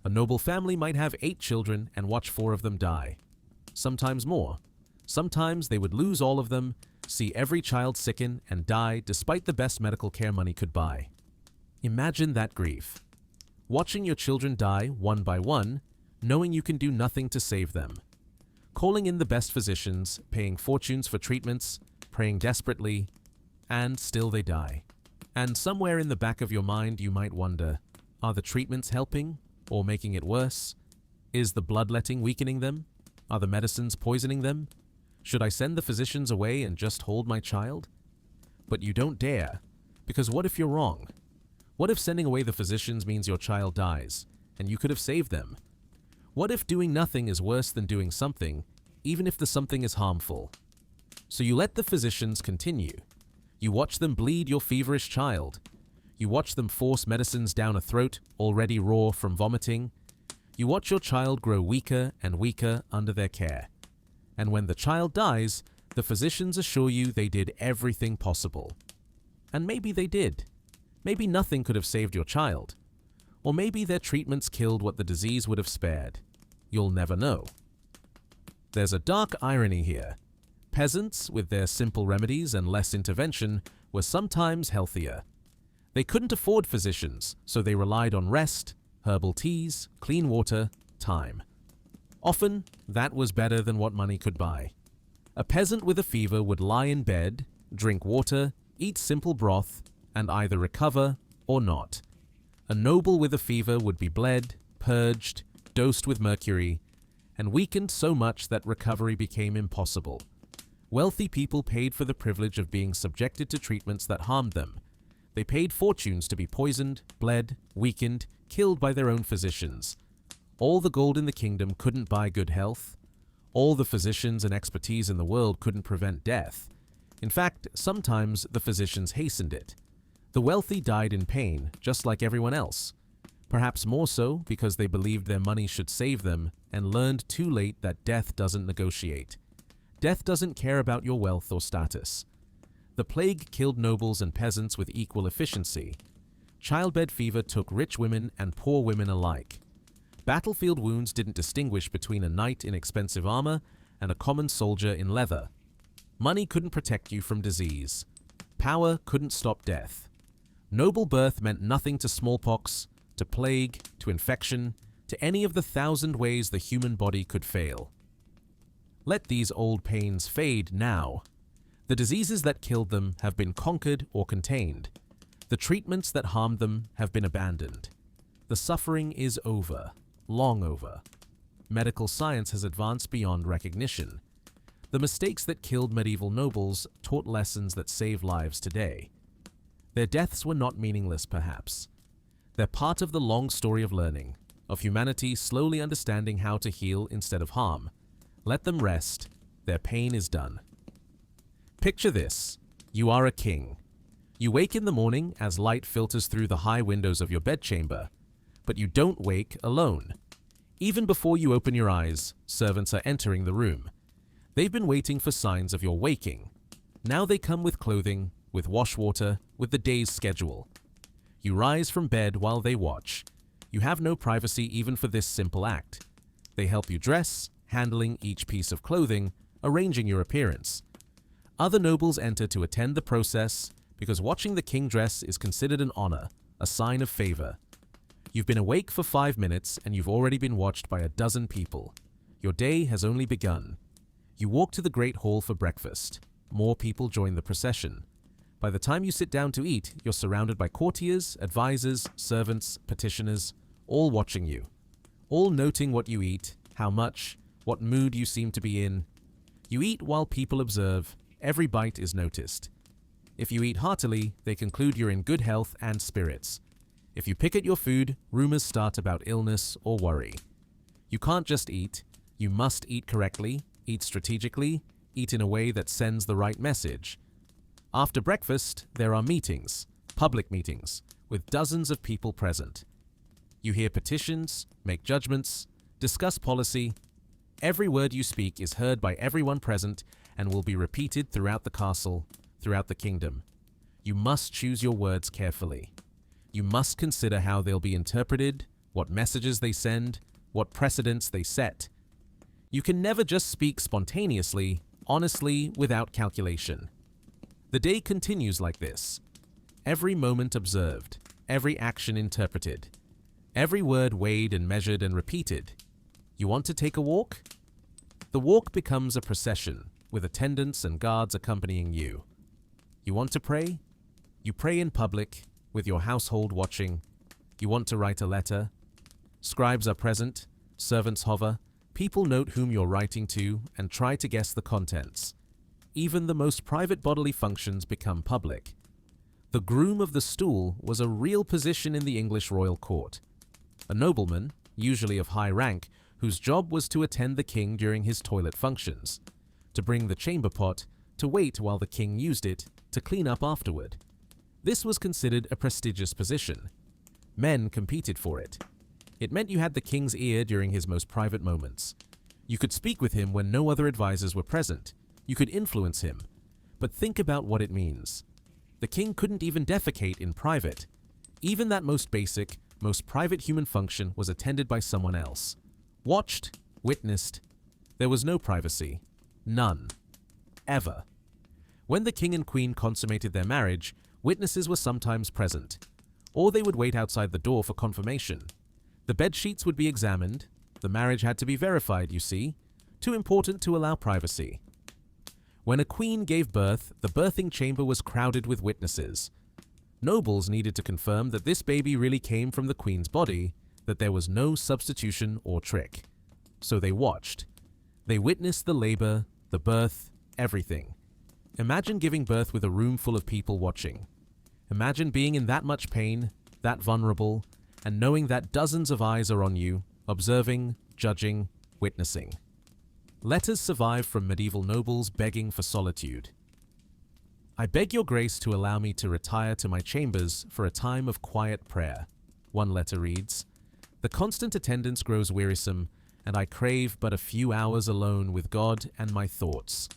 A noble family might have 8 children and watch 4 of them die. Sometimes more. Sometimes they would lose all of them, see every child sicken and die despite the best medical care money could buy. Imagine that grief. Watching your children die one by one, knowing you can do nothing to save them. Calling in the best physicians, paying fortunes for treatments, praying desperately, and still they die. And somewhere in the back of your mind you might wonder, are the treatments helping or making it worse? Is the bloodletting weakening them? Are the medicines poisoning them? Should I send the physicians away and just hold my child? But you don't dare, because what if you're wrong? What if sending away the physicians means your child dies, and you could have saved them? What if doing nothing is worse than doing something, even if the something is harmful? So you let the physicians continue. You watch them bleed your feverish child. You watch them force medicines down a throat already raw from vomiting. You watch your child grow weaker and weaker under their care. And when the child dies, the physicians assure you they did everything possible. And maybe they did. Maybe nothing could have saved your child. Or maybe their treatments killed what the disease would have spared. You'll never know. There's a dark irony here. Peasants, with their simple remedies and less intervention, were sometimes healthier. They couldn't afford physicians, so they relied on rest, herbal teas, clean water, time. Often, that was better than what money could buy. A peasant with a fever would lie in bed, drink water, eat simple broth, and either recover or not. A noble with a fever would be bled, purged, dosed with mercury, and weakened so much that recovery became impossible. Wealthy people paid for the privilege of being subjected to treatments that harmed them. They paid fortunes to be poisoned, bled, weakened, killed by their own physicians. All the gold in the kingdom couldn't buy good health. All the physicians and expertise in the world couldn't prevent death. In fact, sometimes the physicians hastened it. The wealthy died in pain, just like everyone else. Perhaps more so because they believed their money should save them and learned too late that death doesn't negotiate. Death doesn't care about your wealth or status. The plague killed nobles and peasants with equal efficiency. Childbed fever took rich women and poor women alike. Battlefield wounds didn't distinguish between a knight in expensive armor and a common soldier in leather. Money couldn't protect you from disease. Power couldn't stop death. Noble birth meant nothing to smallpox, to plague, to infection, to any of the 1,000 ways the human body could fail. Let these old pains fade now. The diseases that killed them have been conquered or contained. The treatments that harmed them have been abandoned. The suffering is over, long over. Medical science has advanced beyond recognition. The mistakes that killed medieval nobles taught lessons that save lives today. Their deaths were not meaningless, perhaps. They're part of the long story of learning, of humanity slowly understanding how to heal instead of harm. Let them rest. Their pain is done. Picture this. You are a king. You wake in the morning as light filters through the high windows of your bedchamber, but you don't wake alone. Even before you open your eyes, servants are entering the room. They've been waiting for signs of your waking. Now they come with clothing, with wash water, with the day's schedule. You rise from bed while they watch. You have no privacy even for this simple act. They help you dress, handling each piece of clothing, arranging your appearance. Other nobles enter to attend the process because watching the king dress is considered an honor, a sign of favor. You've been awake for 5 minutes and you've already been watched by a dozen people. Your day has only begun. You walk to the great hall for breakfast. More people join the procession. By the time you sit down to eat, you're surrounded by courtiers, advisors, servants, petitioners, all watching you. All noting what you eat, how much, what mood you seem to be in. You eat while people observe. Every bite is noticed. If you eat heartily, they conclude you're in good health and spirits. If you pick at your food, rumors start about illness or worry. You can't just eat. You must eat correctly, eat strategically, eat in a way that sends the right message. After breakfast, there are meetings, public meetings, with dozens of people present. You hear petitions, make judgments, discuss policy. Every word you speak is heard by everyone present and will be repeated throughout the castle, throughout the kingdom. You must choose your words carefully. You must consider how they'll be interpreted, what messages they send, what precedents they set. You can never just speak spontaneously, honestly, without calculation. The day continues like this. Every moment observed, every action interpreted, every word weighed and measured and repeated. You want to take a walk? The walk becomes a procession, with attendants and guards accompanying you. You want to pray? You pray in public, with your household watching. You want to write a letter? Scribes are present, servants hover, people note whom you're writing to and try to guess the contents. Even the most private bodily functions become public. The groom of the stool was a real position in the English royal court. A nobleman, usually of high rank, whose job was to attend the king during his toilet functions, to bring the chamber pot, to wait while the king used it, to clean up afterward. This was considered a prestigious position. Men competed for it. It meant you had the king's ear during his most private moments. You could speak with him when no other advisors were present. You could influence him. But think about what it means. The king couldn't even defecate in private. Even that most basic, most private human function was attended by someone else. Watched, witnessed. There was no privacy. None. Ever. When the king and queen consummated their marriage, witnesses were sometimes present. Or they would wait outside the door for confirmation. The bed sheets would be examined. The marriage had to be verified, you see. Too important to allow privacy. When a queen gave birth, the birthing chamber was crowded with witnesses. Nobles needed to confirm that this baby really came from the queen's body, that there was no substitution or trick. So they watched. They witnessed the labor, the birth, everything. Imagine giving birth with a room full of people watching. Imagine being in that much pain, that vulnerable, and knowing that dozens of eyes are on you, observing, judging, witnessing. Letters survive from medieval nobles begging for solitude. I beg your grace to allow me to retire to my chambers for a time of quiet prayer. One letter reads, "The constant attendance grows wearisome, and I crave but a few hours alone with God and my thoughts.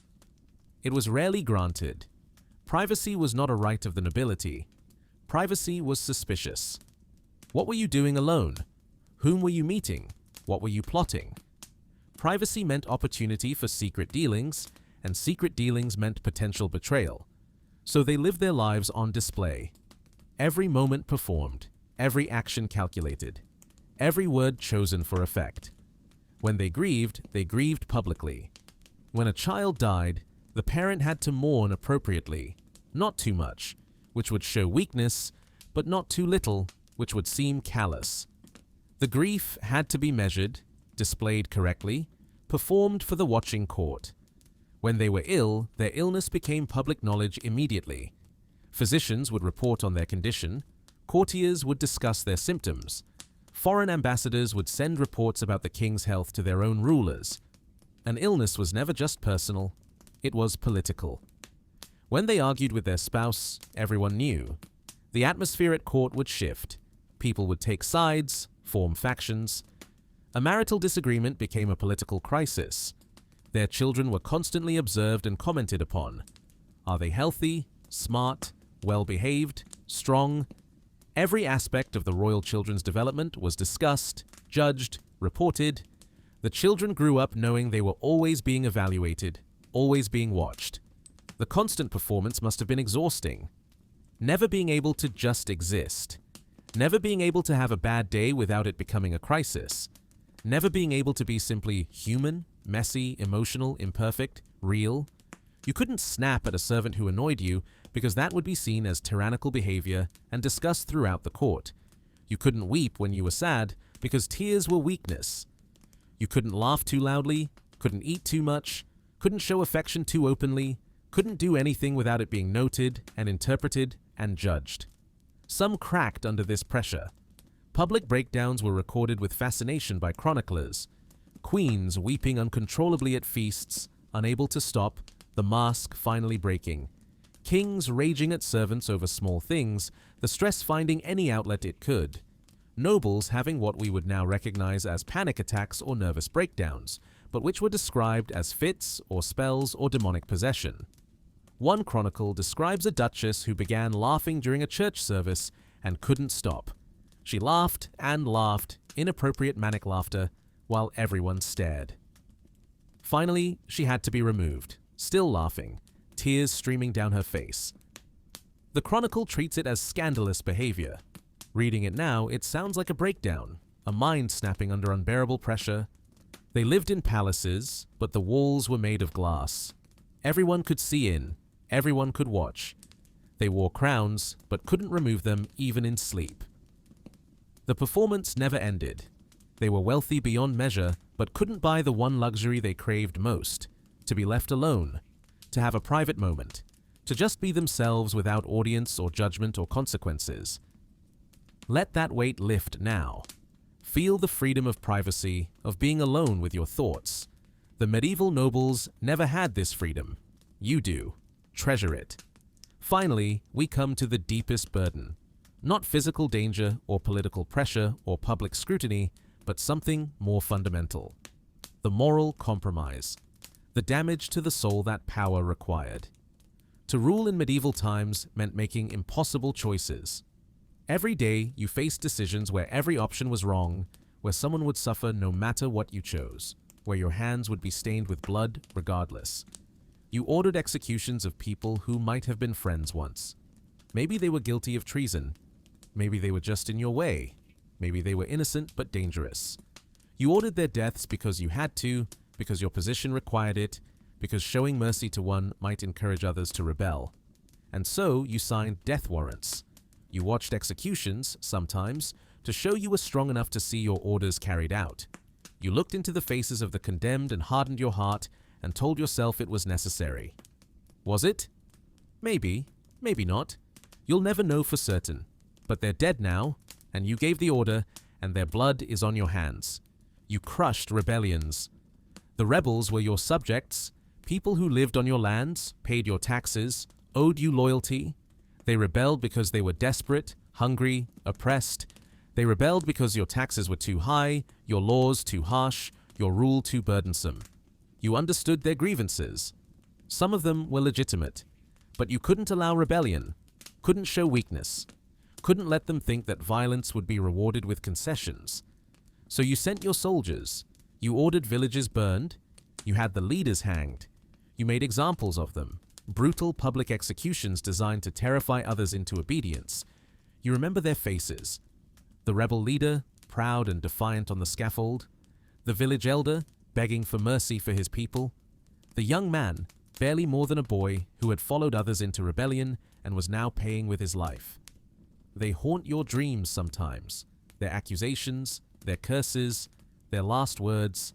It was rarely granted. Privacy was not a right of the nobility. Privacy was suspicious. What were you doing alone? Whom were you meeting? What were you plotting? Privacy meant opportunity for secret dealings, and secret dealings meant potential betrayal. So they lived their lives on display. Every moment performed, every action calculated, every word chosen for effect. When they grieved publicly. When a child died, the parent had to mourn appropriately, not too much, which would show weakness, but not too little, which would seem callous. The grief had to be measured, displayed correctly, performed for the watching court. When they were ill, their illness became public knowledge immediately. Physicians would report on their condition, courtiers would discuss their symptoms, foreign ambassadors would send reports about the king's health to their own rulers. An illness was never just personal, it was political. When they argued with their spouse, everyone knew. The atmosphere at court would shift. People would take sides, form factions. A marital disagreement became a political crisis. Their children were constantly observed and commented upon. Are they healthy, smart, well-behaved, strong? Every aspect of the royal children's development was discussed, judged, reported. The children grew up knowing they were always being evaluated, always being watched. The constant performance must have been exhausting. Never being able to just exist. Never being able to have a bad day without it becoming a crisis. Never being able to be simply human, messy, emotional, imperfect, real. You couldn't snap at a servant who annoyed you because that would be seen as tyrannical behavior and discussed throughout the court. You couldn't weep when you were sad because tears were weakness. You couldn't laugh too loudly, couldn't eat too much, couldn't show affection too openly, couldn't do anything without it being noted and interpreted and judged. Some cracked under this pressure. Public breakdowns were recorded with fascination by chroniclers. Queens weeping uncontrollably at feasts, unable to stop, the mask finally breaking. Kings raging at servants over small things, the stress finding any outlet it could. Nobles having what we would now recognize as panic attacks or nervous breakdowns, but which were described as fits or spells or demonic possession. One chronicle describes a duchess who began laughing during a church service and couldn't stop. She laughed and laughed, inappropriate manic laughter, while everyone stared. Finally, she had to be removed, still laughing, tears streaming down her face. The chronicle treats it as scandalous behavior. Reading it now, it sounds like a breakdown, a mind snapping under unbearable pressure. They lived in palaces, but the walls were made of glass. Everyone could see in, everyone could watch. They wore crowns, but couldn't remove them even in sleep. The performance never ended. They were wealthy beyond measure, but couldn't buy the one luxury they craved most, to be left alone, to have a private moment, to just be themselves without audience or judgment or consequences. Let that weight lift now. Feel the freedom of privacy, of being alone with your thoughts. The medieval nobles never had this freedom. You do. Treasure it. Finally, we come to the deepest burden. Not physical danger or political pressure or public scrutiny, but something more fundamental. The moral compromise. The damage to the soul that power required. To rule in medieval times meant making impossible choices. Every day you faced decisions where every option was wrong, where someone would suffer no matter what you chose, where your hands would be stained with blood regardless. You ordered executions of people who might have been friends once. Maybe they were guilty of treason. Maybe they were just in your way. Maybe they were innocent but dangerous. You ordered their deaths because you had to, because your position required it, because showing mercy to one might encourage others to rebel. And so you signed death warrants. You watched executions, sometimes, to show you were strong enough to see your orders carried out. You looked into the faces of the condemned and hardened your heart and told yourself it was necessary. Was it? Maybe, maybe not. You'll never know for certain. But they're dead now, and you gave the order, and their blood is on your hands. You crushed rebellions. The rebels were your subjects, people who lived on your lands, paid your taxes, owed you loyalty. They rebelled because they were desperate, hungry, oppressed. They rebelled because your taxes were too high, your laws too harsh, your rule too burdensome. You understood their grievances. Some of them were legitimate, but you couldn't allow rebellion, couldn't show weakness, couldn't let them think that violence would be rewarded with concessions. So you sent your soldiers, you ordered villages burned, you had the leaders hanged, you made examples of them, brutal public executions designed to terrify others into obedience. You remember their faces. The rebel leader, proud and defiant on the scaffold, the village elder, begging for mercy for his people, the young man, barely more than a boy, who had followed others into rebellion and was now paying with his life. They haunt your dreams sometimes, their accusations, their curses, their last words.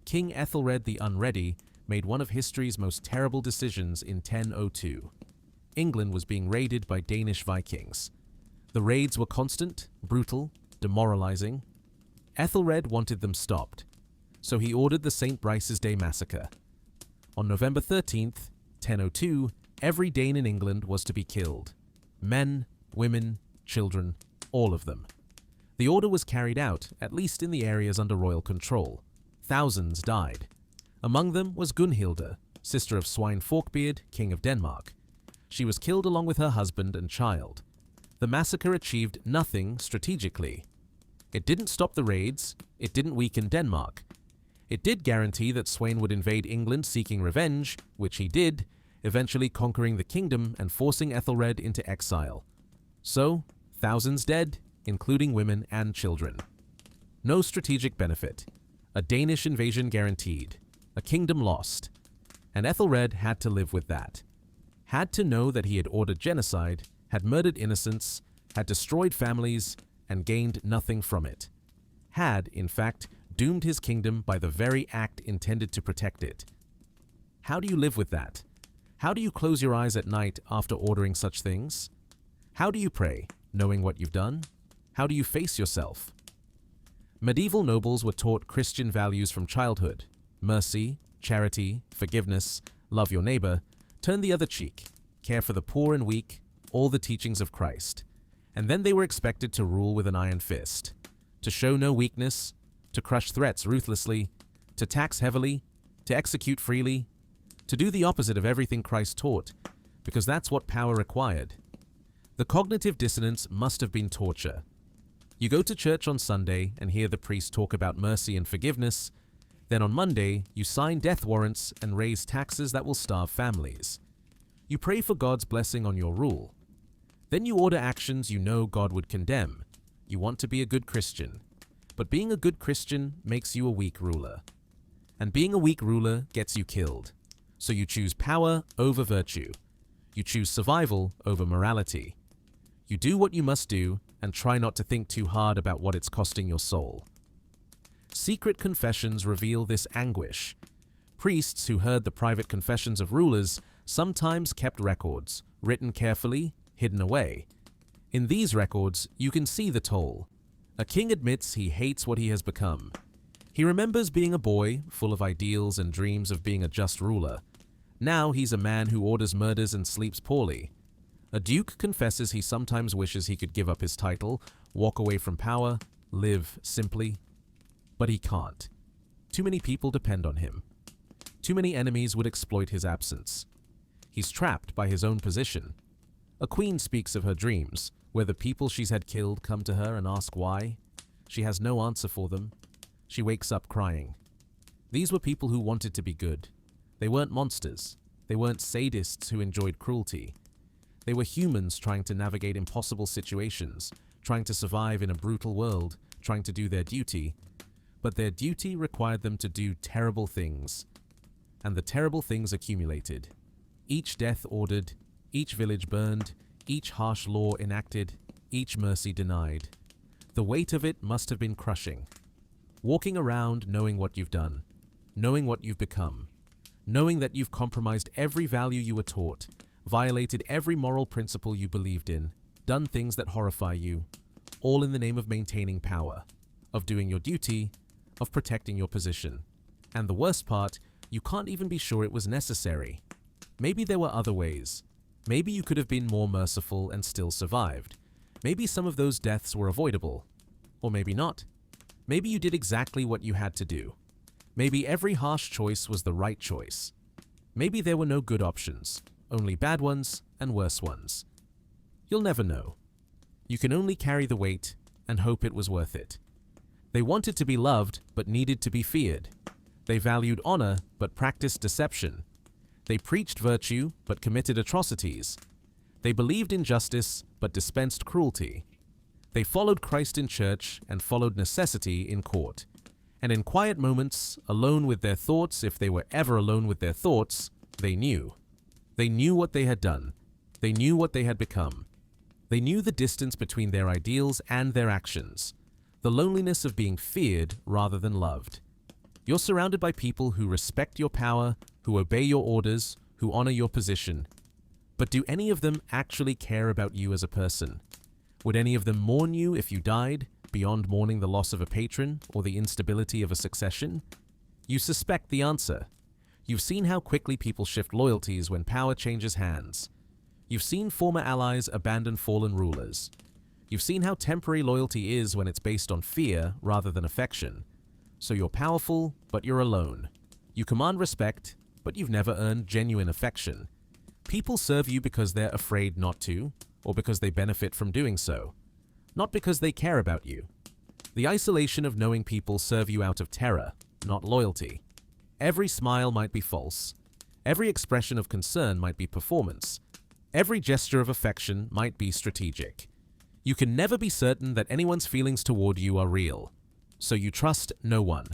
King Ethelred the Unready made one of history's most terrible decisions in 1002. England was being raided by Danish Vikings. The raids were constant, brutal, demoralizing. Ethelred wanted them stopped, so he ordered the St. Brice's Day massacre. On November 13th, 1002, every Dane in England was to be killed. Men, women, children, all of them. The order was carried out, at least in the areas under royal control. Thousands died. Among them was Gunhilda, sister of Swine Forkbeard, king of Denmark. She was killed along with her husband and child. The massacre achieved nothing strategically. It didn't stop the raids, it didn't weaken Denmark. It did guarantee that Sweyn would invade England seeking revenge, which he did, eventually conquering the kingdom and forcing Ethelred into exile. So, thousands dead, including women and children. No strategic benefit. A Danish invasion guaranteed. A kingdom lost. And Ethelred had to live with that. Had to know that he had ordered genocide, had murdered innocents, had destroyed families, and gained nothing from it. Had, in fact, doomed his kingdom by the very act intended to protect it. How do you live with that? How do you close your eyes at night after ordering such things? How do you pray, knowing what you've done? How do you face yourself? Medieval nobles were taught Christian values from childhood: mercy, charity, forgiveness, love your neighbor, turn the other cheek, care for the poor and weak, all the teachings of Christ. And then they were expected to rule with an iron fist, to show no weakness, to crush threats ruthlessly, to tax heavily, to execute freely, to do the opposite of everything Christ taught, because that's what power required. The cognitive dissonance must have been torture. You go to church on Sunday and hear the priest talk about mercy and forgiveness, then on Monday you sign death warrants and raise taxes that will starve families. You pray for God's blessing on your rule. Then you order actions you know God would condemn. You want to be a good Christian. But being a good Christian makes you a weak ruler. And being a weak ruler gets you killed. So you choose power over virtue. You choose survival over morality. You do what you must do and try not to think too hard about what it's costing your soul. Secret confessions reveal this anguish. Priests who heard the private confessions of rulers sometimes kept records, written carefully, hidden away. In these records, you can see the toll. A king admits he hates what he has become. He remembers being a boy, full of ideals and dreams of being a just ruler. Now he's a man who orders murders and sleeps poorly. A duke confesses he sometimes wishes he could give up his title, walk away from power, live simply. But he can't. Too many people depend on him. Too many enemies would exploit his absence. He's trapped by his own position. A queen speaks of her dreams, where the people she's had killed come to her and ask why. She has no answer for them. She wakes up crying. These were people who wanted to be good. They weren't monsters. They weren't sadists who enjoyed cruelty. They were humans trying to navigate impossible situations, trying to survive in a brutal world, trying to do their duty. But their duty required them to do terrible things. And the terrible things accumulated. Each death ordered, each village burned, each harsh law enacted, each mercy denied. The weight of it must have been crushing. Walking around knowing what you've done, knowing what you've become, knowing that you've compromised every value you were taught, violated every moral principle you believed in, done things that horrify you, all in the name of maintaining power, of doing your duty, of protecting your position. And the worst part, you can't even be sure it was necessary. Maybe there were other ways. Maybe you could have been more merciful and still survived. Maybe some of those deaths were avoidable. Or maybe not. Maybe you did exactly what you had to do. Maybe every harsh choice was the right choice. Maybe there were no good options, only bad ones and worse ones. You'll never know. You can only carry the weight and hope it was worth it. They wanted to be loved but needed to be feared. They valued honor but practiced deception. They preached virtue but committed atrocities. They believed in justice but dispensed cruelty. They followed Christ in church and followed necessity in court. And in quiet moments, alone with their thoughts, if they were ever alone with their thoughts, they knew. They knew what they had done. They knew what they had become. They knew the distance between their ideals and their actions, the loneliness of being feared rather than loved. You're surrounded by people who respect your power, who obey your orders, who honor your position. But do any of them actually care about you as a person? Would any of them mourn you if you died, beyond mourning the loss of a patron or the instability of a succession? You suspect the answer. You've seen how quickly people shift loyalties when power changes hands. You've seen former allies abandon fallen rulers. You've seen how temporary loyalty is when it's based on fear rather than affection. So you're powerful, but you're alone. You command respect, but you've never earned genuine affection. People serve you because they're afraid not to, or because they benefit from doing so, not because they care about you. The isolation of knowing people serve you out of terror, not loyalty. Every smile might be false. Every expression of concern might be performance. Every gesture of affection might be strategic. You can never be certain that anyone's feelings toward you are real. So you trust no one.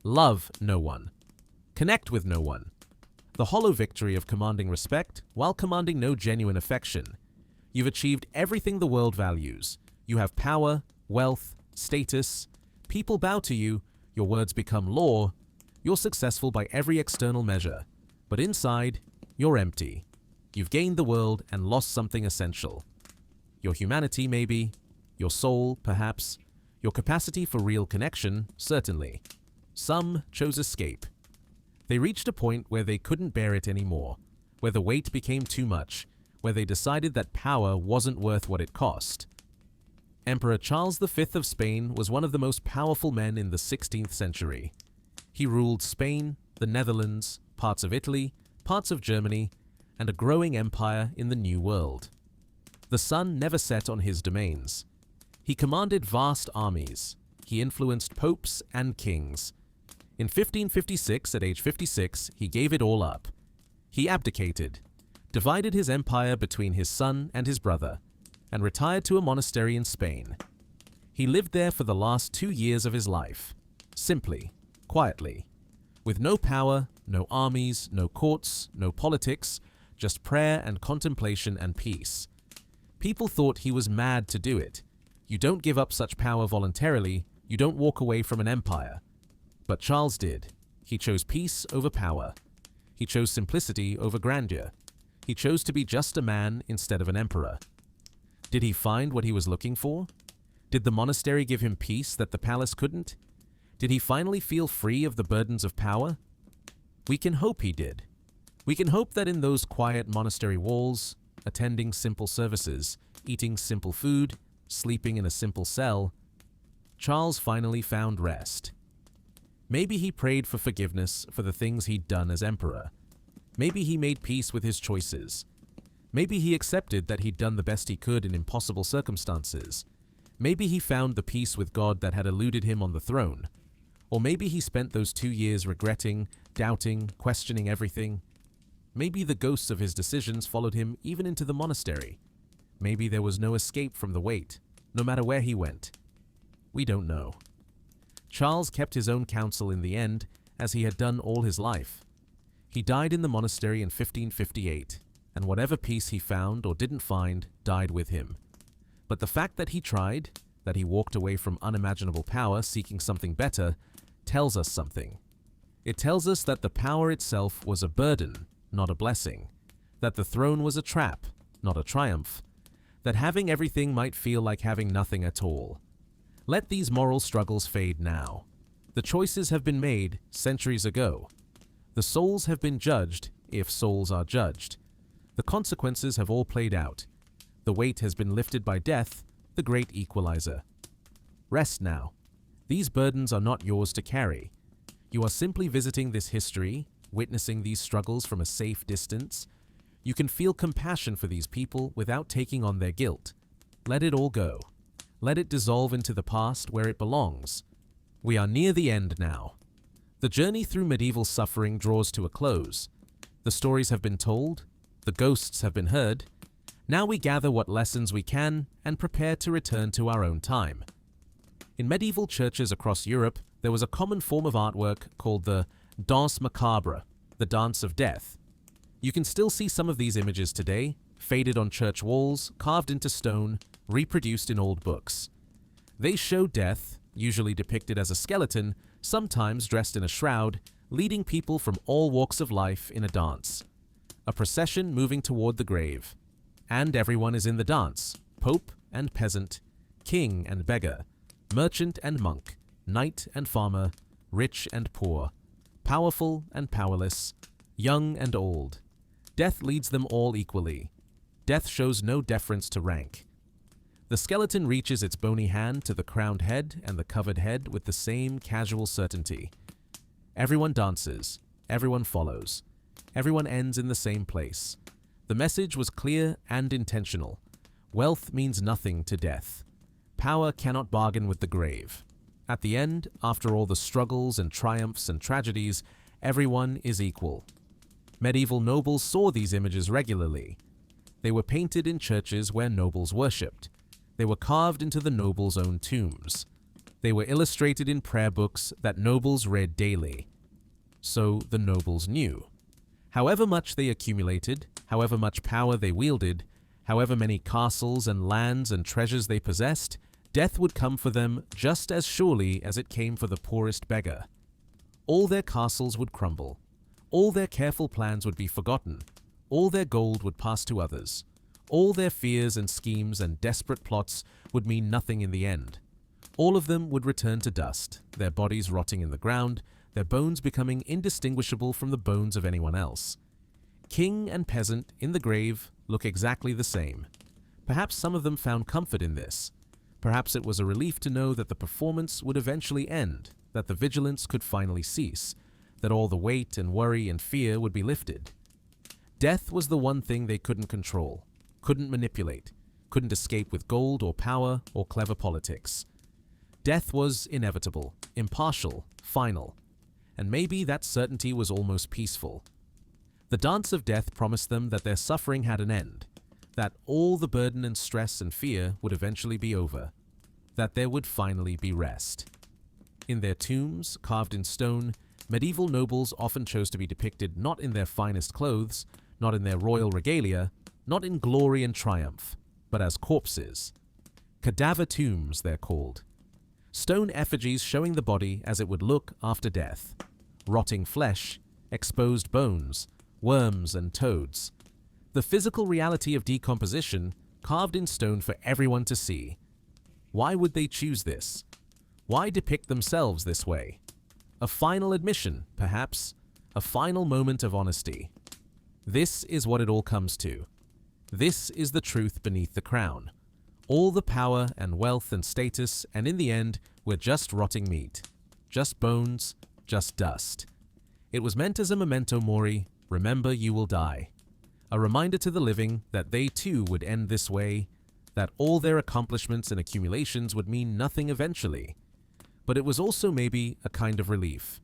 Love no one. Connect with no one. The hollow victory of commanding respect while commanding no genuine affection. You've achieved everything the world values. You have power, wealth, status. People bow to you. Your words become law. You're successful by every external measure. But inside, you're empty. You've gained the world and lost something essential. Your humanity, maybe. Your soul, perhaps. Your capacity for real connection, certainly. Some chose escape. They reached a point where they couldn't bear it anymore, where the weight became too much, where they decided that power wasn't worth what it cost. Emperor Charles V of Spain was one of the most powerful men in the 16th century. He ruled Spain, the Netherlands, parts of Italy, parts of Germany, and a growing empire in the New World. The sun never set on his domains. He commanded vast armies. He influenced popes and kings. In 1556, at age 56, he gave it all up. He abdicated, divided his empire between his son and his brother, and retired to a monastery in Spain. He lived there for the last 2 years of his life, simply, quietly, with no power, no armies, no courts, no politics, just prayer and contemplation and peace. People thought he was mad to do it. You don't give up such power voluntarily, you don't walk away from an empire. But Charles did. He chose peace over power. He chose simplicity over grandeur. He chose to be just a man instead of an emperor. Did he find what he was looking for? Did the monastery give him peace that the palace couldn't? Did he finally feel free of the burdens of power? We can hope he did. We can hope that in those quiet monastery walls, attending simple services, eating simple food, sleeping in a simple cell, Charles finally found rest. Maybe he prayed for forgiveness for the things he'd done as emperor. Maybe he made peace with his choices. Maybe he accepted that he'd done the best he could in impossible circumstances. Maybe he found the peace with God that had eluded him on the throne. Or maybe he spent those 2 years regretting, doubting, questioning everything. Maybe the ghosts of his decisions followed him even into the monastery. Maybe there was no escape from the weight, no matter where he went. We don't know. Charles kept his own counsel in the end, as he had done all his life. He died in the monastery in 1558, and whatever peace he found or didn't find died with him. But the fact that he tried, that he walked away from unimaginable power seeking something better, tells us something. It tells us that the power itself was a burden, not a blessing, that the throne was a trap, not a triumph, that having everything might feel like having nothing at all. Let these moral struggles fade now. The choices have been made centuries ago. The souls have been judged, if souls are judged. The consequences have all played out. The weight has been lifted by death, the great equalizer. Rest now. These burdens are not yours to carry. You are simply visiting this history, witnessing these struggles from a safe distance. You can feel compassion for these people without taking on their guilt. Let it all go. Let it dissolve into the past where it belongs. We are near the end now. The journey through medieval suffering draws to a close. The stories have been told, the ghosts have been heard. Now we gather what lessons we can and prepare to return to our own time. In medieval churches across Europe, there was a common form of artwork called the danse macabre, the dance of death. You can still see some of these images today, faded on church walls, carved into stone, reproduced in old books. They show death, usually depicted as a skeleton, sometimes dressed in a shroud, leading people from all walks of life in a dance. A procession moving toward the grave. And everyone is in the dance, pope and peasant, king and beggar, merchant and monk, knight and farmer, rich and poor, powerful and powerless, young and old. Death leads them all equally. Death shows no deference to rank. The skeleton reaches its bony hand to the crowned head and the covered head with the same casual certainty. Everyone dances, everyone follows, everyone ends in the same place. The message was clear and intentional. Wealth means nothing to death. Power cannot bargain with the grave. At the end, after all the struggles and triumphs and tragedies, everyone is equal. Medieval nobles saw these images regularly. They were painted in churches where nobles worshipped. They were carved into the nobles' own tombs. They were illustrated in prayer books that nobles read daily. So the nobles knew. However much they accumulated, however much power they wielded, however many castles and lands and treasures they possessed, death would come for them just as surely as it came for the poorest beggar. All their castles would crumble. All their careful plans would be forgotten. All their gold would pass to others. All their fears and schemes and desperate plots would mean nothing in the end. All of them would return to dust, their bodies rotting in the ground, their bones becoming indistinguishable from the bones of anyone else. King and peasant in the grave look exactly the same. Perhaps some of them found comfort in this. Perhaps it was a relief to know that the performance would eventually end, that the vigilance could finally cease, that all the weight and worry and fear would be lifted. Death was the one thing they couldn't control, couldn't manipulate, couldn't escape with gold or power or clever politics. Death was inevitable, impartial, final, and maybe that certainty was almost peaceful. The dance of death promised them that their suffering had an end, that all the burden and stress and fear would eventually be over, that there would finally be rest. In their tombs, carved in stone, medieval nobles often chose to be depicted not in their finest clothes, not in their royal regalia, not in glory and triumph, but as corpses. Cadaver tombs, they're called. Stone effigies showing the body as it would look after death. Rotting flesh, exposed bones, worms and toads. The physical reality of decomposition carved in stone for everyone to see. Why would they choose this? Why depict themselves this way? A final admission, perhaps, a final moment of honesty. This is what it all comes to. This is the truth beneath the crown. All the power and wealth and status, and in the end, we're just rotting meat. Just bones, just dust. It was meant as a memento mori, remember you will die. A reminder to the living that they too would end this way, that all their accomplishments and accumulations would mean nothing eventually. But it was also maybe a kind of relief.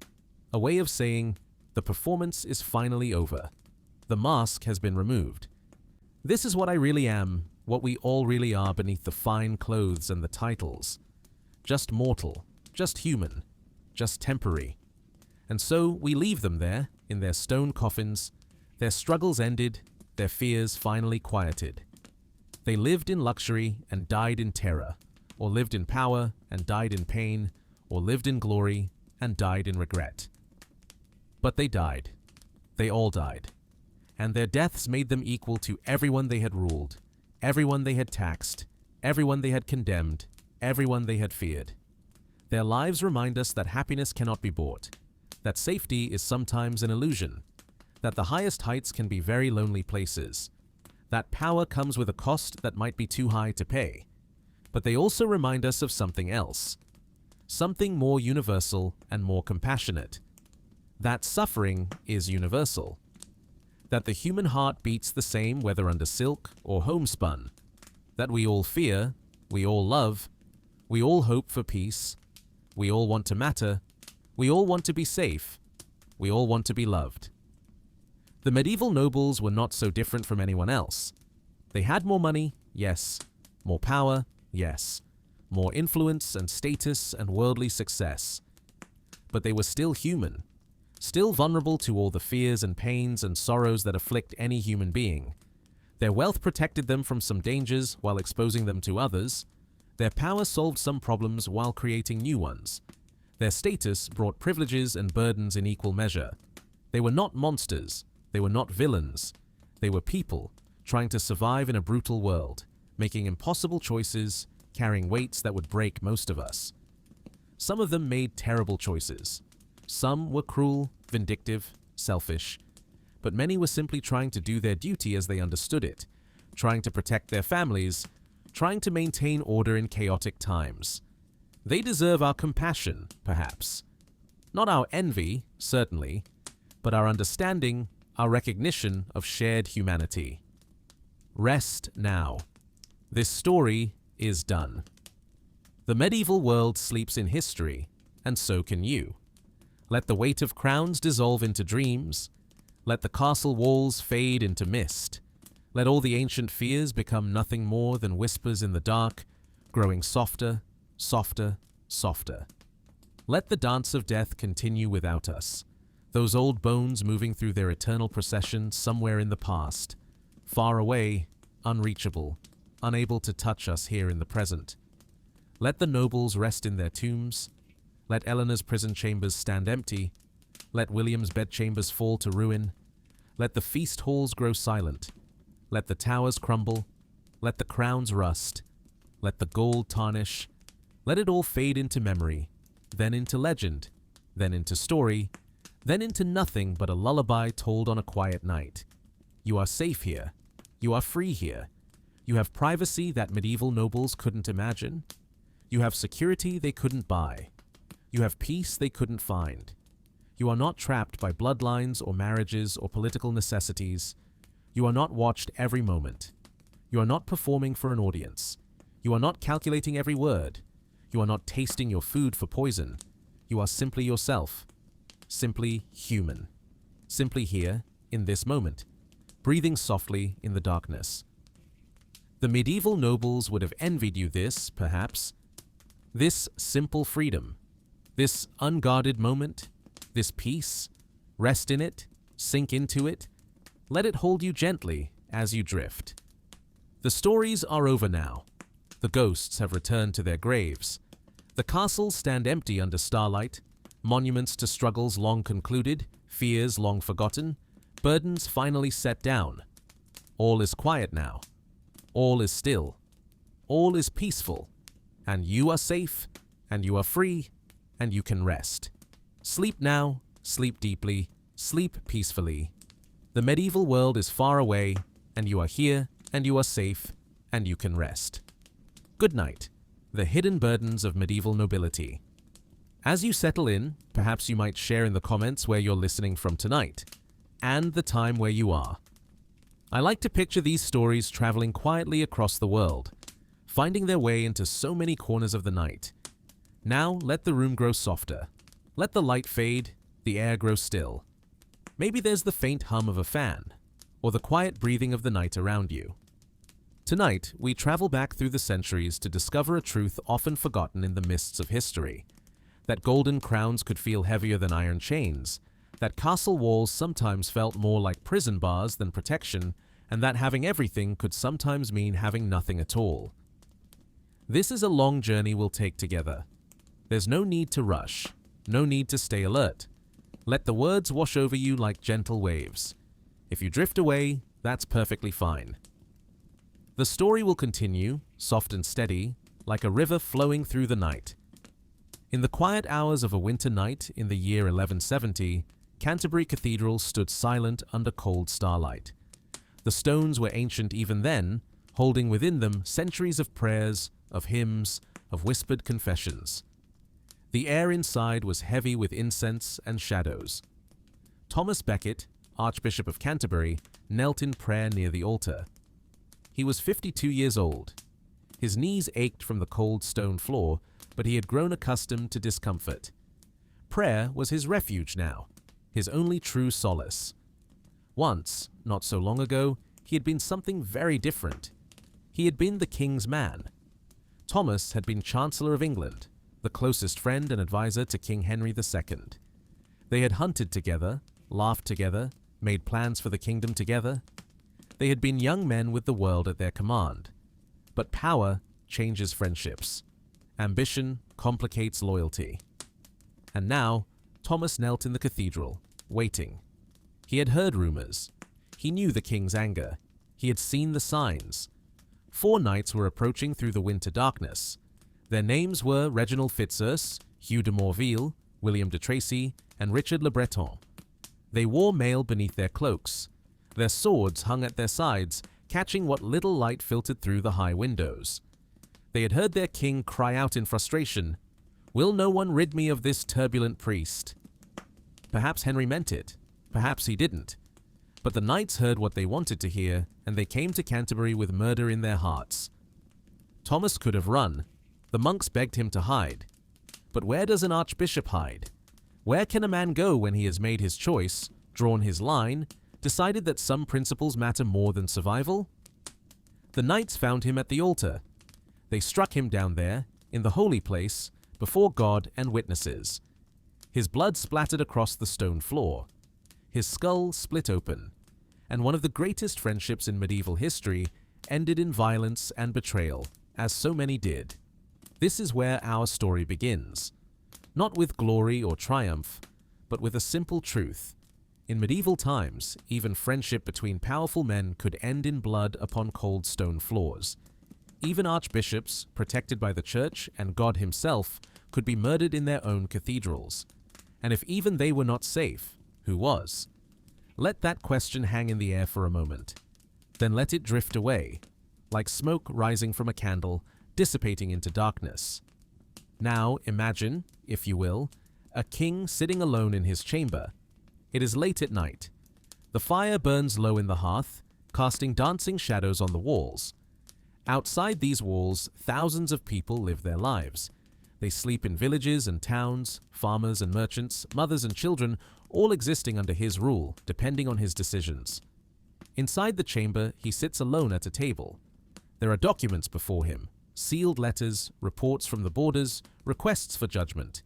A way of saying, the performance is finally over. The mask has been removed. This is what I really am, what we all really are beneath the fine clothes and the titles. Just mortal, just human, just temporary. And so we leave them there, in their stone coffins, their struggles ended, their fears finally quieted. They lived in luxury and died in terror, or lived in power and died in pain, or lived in glory and died in regret. But they died. They all died. And their deaths made them equal to everyone they had ruled, everyone they had taxed, everyone they had condemned, everyone they had feared. Their lives remind us that happiness cannot be bought, that safety is sometimes an illusion, that the highest heights can be very lonely places, that power comes with a cost that might be too high to pay. But they also remind us of something else, something more universal and more compassionate, that suffering is universal, that the human heart beats the same whether under silk or homespun, that we all fear, we all love, we all hope for peace, we all want to matter, we all want to be safe, we all want to be loved. The medieval nobles were not so different from anyone else. They had more money, yes. More power, yes. More influence and status and worldly success. But they were still human, still vulnerable to all the fears and pains and sorrows that afflict any human being. Their wealth protected them from some dangers while exposing them to others. Their power solved some problems while creating new ones. Their status brought privileges and burdens in equal measure. They were not monsters. They were not villains. They were people trying to survive in a brutal world, making impossible choices, carrying weights that would break most of us. Some of them made terrible choices. Some were cruel, vindictive, selfish. But many were simply trying to do their duty as they understood it, trying to protect their families, trying to maintain order in chaotic times. They deserve our compassion, perhaps. Not our envy, certainly, but our understanding, our recognition of shared humanity. Rest now. This story is done. The medieval world sleeps in history, and so can you. Let the weight of crowns dissolve into dreams. Let the castle walls fade into mist. Let all the ancient fears become nothing more than whispers in the dark, growing softer, softer, softer. Let the dance of death continue without us, those old bones moving through their eternal procession somewhere in the past, far away, unreachable, unable to touch us here in the present. Let the nobles rest in their tombs. Let Eleanor's prison chambers stand empty. Let William's bedchambers fall to ruin. Let the feast halls grow silent. Let the towers crumble. Let the crowns rust. Let the gold tarnish. Let it all fade into memory, then into legend, then into story, then into nothing but a lullaby told on a quiet night. You are safe here. You are free here. You have privacy that medieval nobles couldn't imagine. You have security they couldn't buy. You have peace they couldn't find. You are not trapped by bloodlines or marriages or political necessities. You are not watched every moment. You are not performing for an audience. You are not calculating every word. You are not tasting your food for poison. You are simply yourself. Simply human. Simply here, in this moment, breathing softly in the darkness. The medieval nobles would have envied you this, perhaps. This simple freedom. This unguarded moment. This peace. Rest in it. Sink into it. Let it hold you gently as you drift. The stories are over now. The ghosts have returned to their graves. The castles stand empty under starlight. Monuments to struggles long concluded, fears long forgotten, burdens finally set down. All is quiet now. All is still. All is peaceful. And you are safe, and you are free, and you can rest. Sleep now, sleep deeply, sleep peacefully. The medieval world is far away, and you are here, and you are safe, and you can rest. Good night. The hidden burdens of medieval nobility. As you settle in, perhaps you might share in the comments where you're listening from tonight, and the time where you are. I like to picture these stories traveling quietly across the world, finding their way into so many corners of the night. Now let the room grow softer. Let the light fade, the air grow still. Maybe there's the faint hum of a fan, or the quiet breathing of the night around you. Tonight, we travel back through the centuries to discover a truth often forgotten in the mists of history. That golden crowns could feel heavier than iron chains, that castle walls sometimes felt more like prison bars than protection, and that having everything could sometimes mean having nothing at all. This is a long journey we'll take together. There's no need to rush, no need to stay alert. Let the words wash over you like gentle waves. If you drift away, that's perfectly fine. The story will continue, soft and steady, like a river flowing through the night. In the quiet hours of a winter night in the year 1170, Canterbury Cathedral stood silent under cold starlight. The stones were ancient even then, holding within them centuries of prayers, of hymns, of whispered confessions. The air inside was heavy with incense and shadows. Thomas Becket, Archbishop of Canterbury, knelt in prayer near the altar. He was 52 years old. His knees ached from the cold stone floor, but he had grown accustomed to discomfort. Prayer was his refuge now, his only true solace. Once, not so long ago, he had been something very different. He had been the king's man. Thomas had been Chancellor of England, the closest friend and advisor to King Henry II. They had hunted together, laughed together, made plans for the kingdom together. They had been young men with the world at their command. But power changes friendships. Ambition complicates loyalty. And now, Thomas knelt in the cathedral, waiting. He had heard rumors. He knew the king's anger. He had seen the signs. 4 knights were approaching through the winter darkness. Their names were Reginald Fitzurse, Hugh de Morville, William de Tracy, and Richard le Breton. They wore mail beneath their cloaks. Their swords hung at their sides, catching what little light filtered through the high windows. They had heard their king cry out in frustration, "Will no one rid me of this turbulent priest?" Perhaps Henry meant it. Perhaps he didn't. But the knights heard what they wanted to hear, and they came to Canterbury with murder in their hearts. Thomas could have run. The monks begged him to hide. But where does an archbishop hide? Where can a man go when he has made his choice, drawn his line, decided that some principles matter more than survival? The knights found him at the altar. They struck him down there, in the holy place, before God and witnesses. His blood splattered across the stone floor. His skull split open, and one of the greatest friendships in medieval history ended in violence and betrayal, as so many did. This is where our story begins. Not with glory or triumph, but with a simple truth. In medieval times, even friendship between powerful men could end in blood upon cold stone floors. Even archbishops, protected by the church and God himself, could be murdered in their own cathedrals. And if even they were not safe, who was? Let that question hang in the air for a moment. Then let it drift away, like smoke rising from a candle, dissipating into darkness. Now imagine, if you will, a king sitting alone in his chamber. It is late at night. The fire burns low in the hearth, casting dancing shadows on the walls. Outside these walls, thousands of people live their lives. They sleep in villages and towns, farmers and merchants, mothers and children, all existing under his rule, depending on his decisions. Inside the chamber, he sits alone at a table. There are documents before him, sealed letters, reports from the borders, requests for judgment.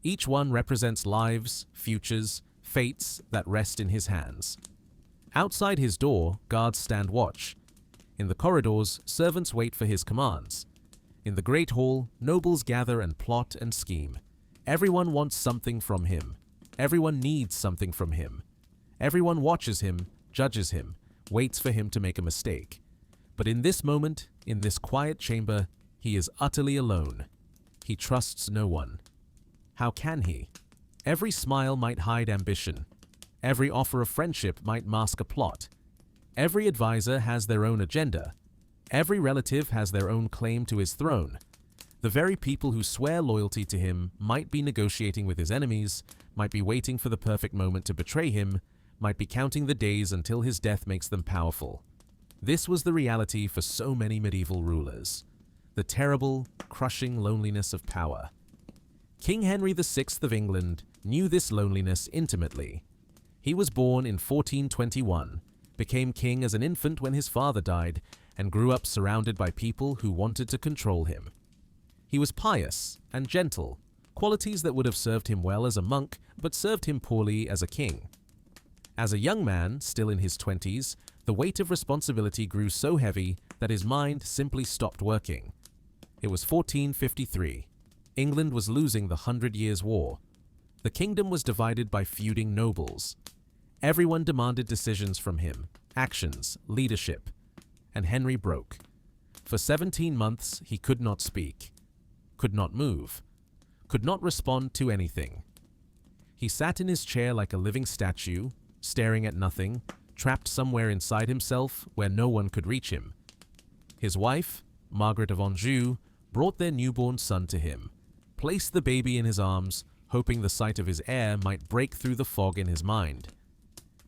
Each one represents lives, futures, fates that rest in his hands. Outside his door, guards stand watch. In the corridors, servants wait for his commands. In the great hall, nobles gather and plot and scheme. Everyone wants something from him. Everyone needs something from him. Everyone watches him, judges him, waits for him to make a mistake. But in this moment, in this quiet chamber, he is utterly alone. He trusts no one. How can he? Every smile might hide ambition. Every offer of friendship might mask a plot. Every advisor has their own agenda. Every relative has their own claim to his throne. The very people who swear loyalty to him might be negotiating with his enemies, might be waiting for the perfect moment to betray him, might be counting the days until his death makes them powerful. This was the reality for so many medieval rulers. The terrible, crushing loneliness of power. King Henry VI of England knew this loneliness intimately. He was born in 1421, became king as an infant when his father died, and grew up surrounded by people who wanted to control him. He was pious and gentle, qualities that would have served him well as a monk, but served him poorly as a king. As a young man, still in his 20s, the weight of responsibility grew so heavy that his mind simply stopped working. It was 1453. England was losing the 100 Years' War. The kingdom was divided by feuding nobles. Everyone demanded decisions from him, actions, leadership. And Henry broke. For 17 months, he could not speak, could not move, could not respond to anything. He sat in his chair like a living statue, staring at nothing, trapped somewhere inside himself where no one could reach him. His wife, Margaret of Anjou, brought their newborn son to him, placed the baby in his arms, hoping the sight of his heir might break through the fog in his mind.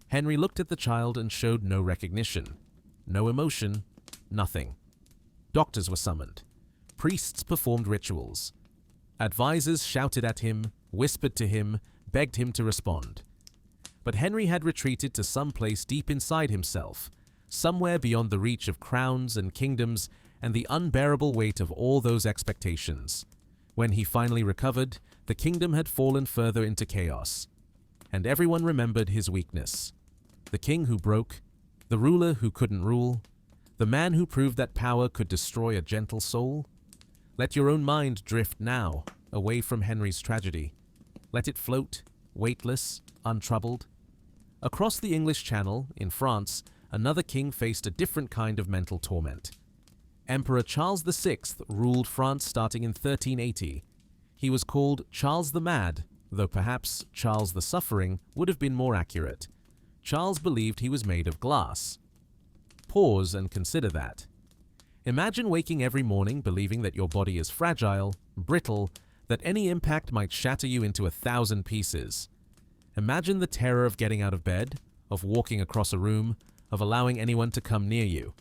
Henry looked at the child and showed no recognition, no emotion, nothing. Doctors were summoned. Priests performed rituals. Advisors shouted at him, whispered to him, begged him to respond. But Henry had retreated to some place deep inside himself, somewhere beyond the reach of crowns and kingdoms and the unbearable weight of all those expectations. When he finally recovered, the kingdom had fallen further into chaos, and everyone remembered his weakness. The king who broke, the ruler who couldn't rule, the man who proved that power could destroy a gentle soul. Let your own mind drift now, away from Henry's tragedy. Let it float, weightless, untroubled. Across the English Channel, in France, another king faced a different kind of mental torment. Emperor Charles VI ruled France starting in 1380. He was called Charles the Mad, though perhaps Charles the Suffering would have been more accurate. Charles believed he was made of glass. Pause and consider that. Imagine waking every morning believing that your body is fragile, brittle, that any impact might shatter you into 1,000 pieces. Imagine the terror of getting out of bed, of walking across a room, of allowing anyone to come near you.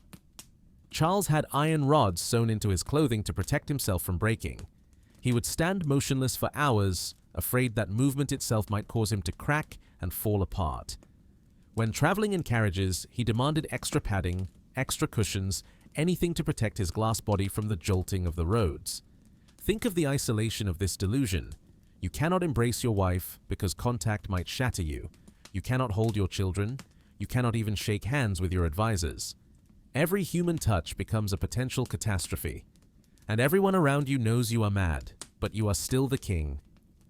Charles had iron rods sewn into his clothing to protect himself from breaking. He would stand motionless for hours, afraid that movement itself might cause him to crack and fall apart. When traveling in carriages, he demanded extra padding, extra cushions, anything to protect his glass body from the jolting of the roads. Think of the isolation of this delusion. You cannot embrace your wife because contact might shatter you. You cannot hold your children. You cannot even shake hands with your advisors. Every human touch becomes a potential catastrophe. And everyone around you knows you are mad, but you are still the king,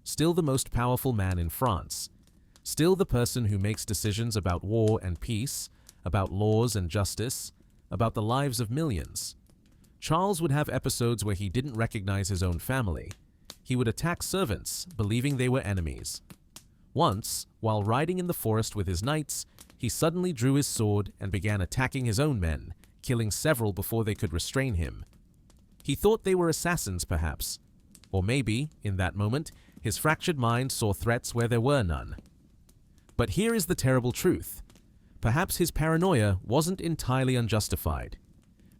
still the most powerful man in France, still the person who makes decisions about war and peace, about laws and justice, about the lives of millions. Charles would have episodes where he didn't recognize his own family. He would attack servants, believing they were enemies. Once, while riding in the forest with his knights, he suddenly drew his sword and began attacking his own men, killing several before they could restrain him. He thought they were assassins, perhaps. Or maybe, in that moment, his fractured mind saw threats where there were none. But here is the terrible truth. Perhaps his paranoia wasn't entirely unjustified.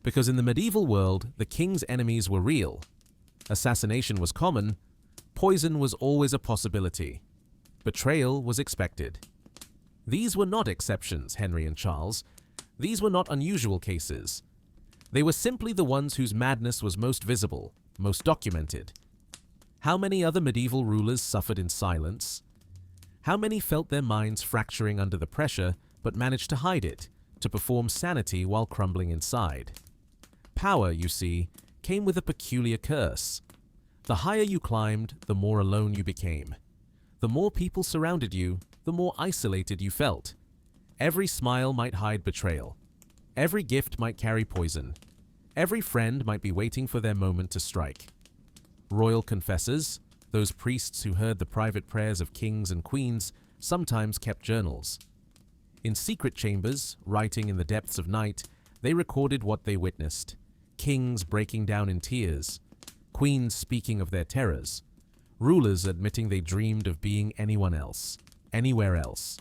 Because in the medieval world, the king's enemies were real. Assassination was common. Poison was always a possibility. Betrayal was expected. These were not exceptions, Henry and Charles. These were not unusual cases. They were simply the ones whose madness was most visible, most documented. How many other medieval rulers suffered in silence? How many felt their minds fracturing under the pressure but managed to hide it, to perform sanity while crumbling inside? Power, you see, came with a peculiar curse. The higher you climbed, the more alone you became. The more people surrounded you, the more isolated you felt. Every smile might hide betrayal. Every gift might carry poison. Every friend might be waiting for their moment to strike. Royal confessors, those priests who heard the private prayers of kings and queens, sometimes kept journals. In secret chambers, writing in the depths of night, they recorded what they witnessed. Kings breaking down in tears, queens speaking of their terrors, rulers admitting they dreamed of being anyone else, anywhere else.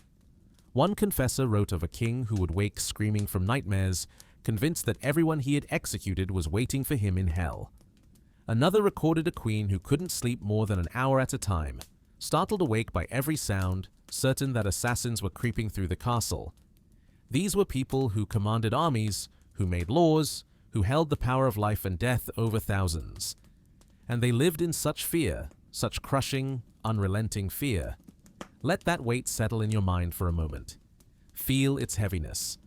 One confessor wrote of a king who would wake screaming from nightmares, convinced that everyone he had executed was waiting for him in hell. Another recorded a queen who couldn't sleep more than an hour at a time, startled awake by every sound, certain that assassins were creeping through the castle. These were people who commanded armies, who made laws, who held the power of life and death over thousands. And they lived in such fear, such crushing, unrelenting fear. Let that weight settle in your mind for a moment. Feel its heaviness.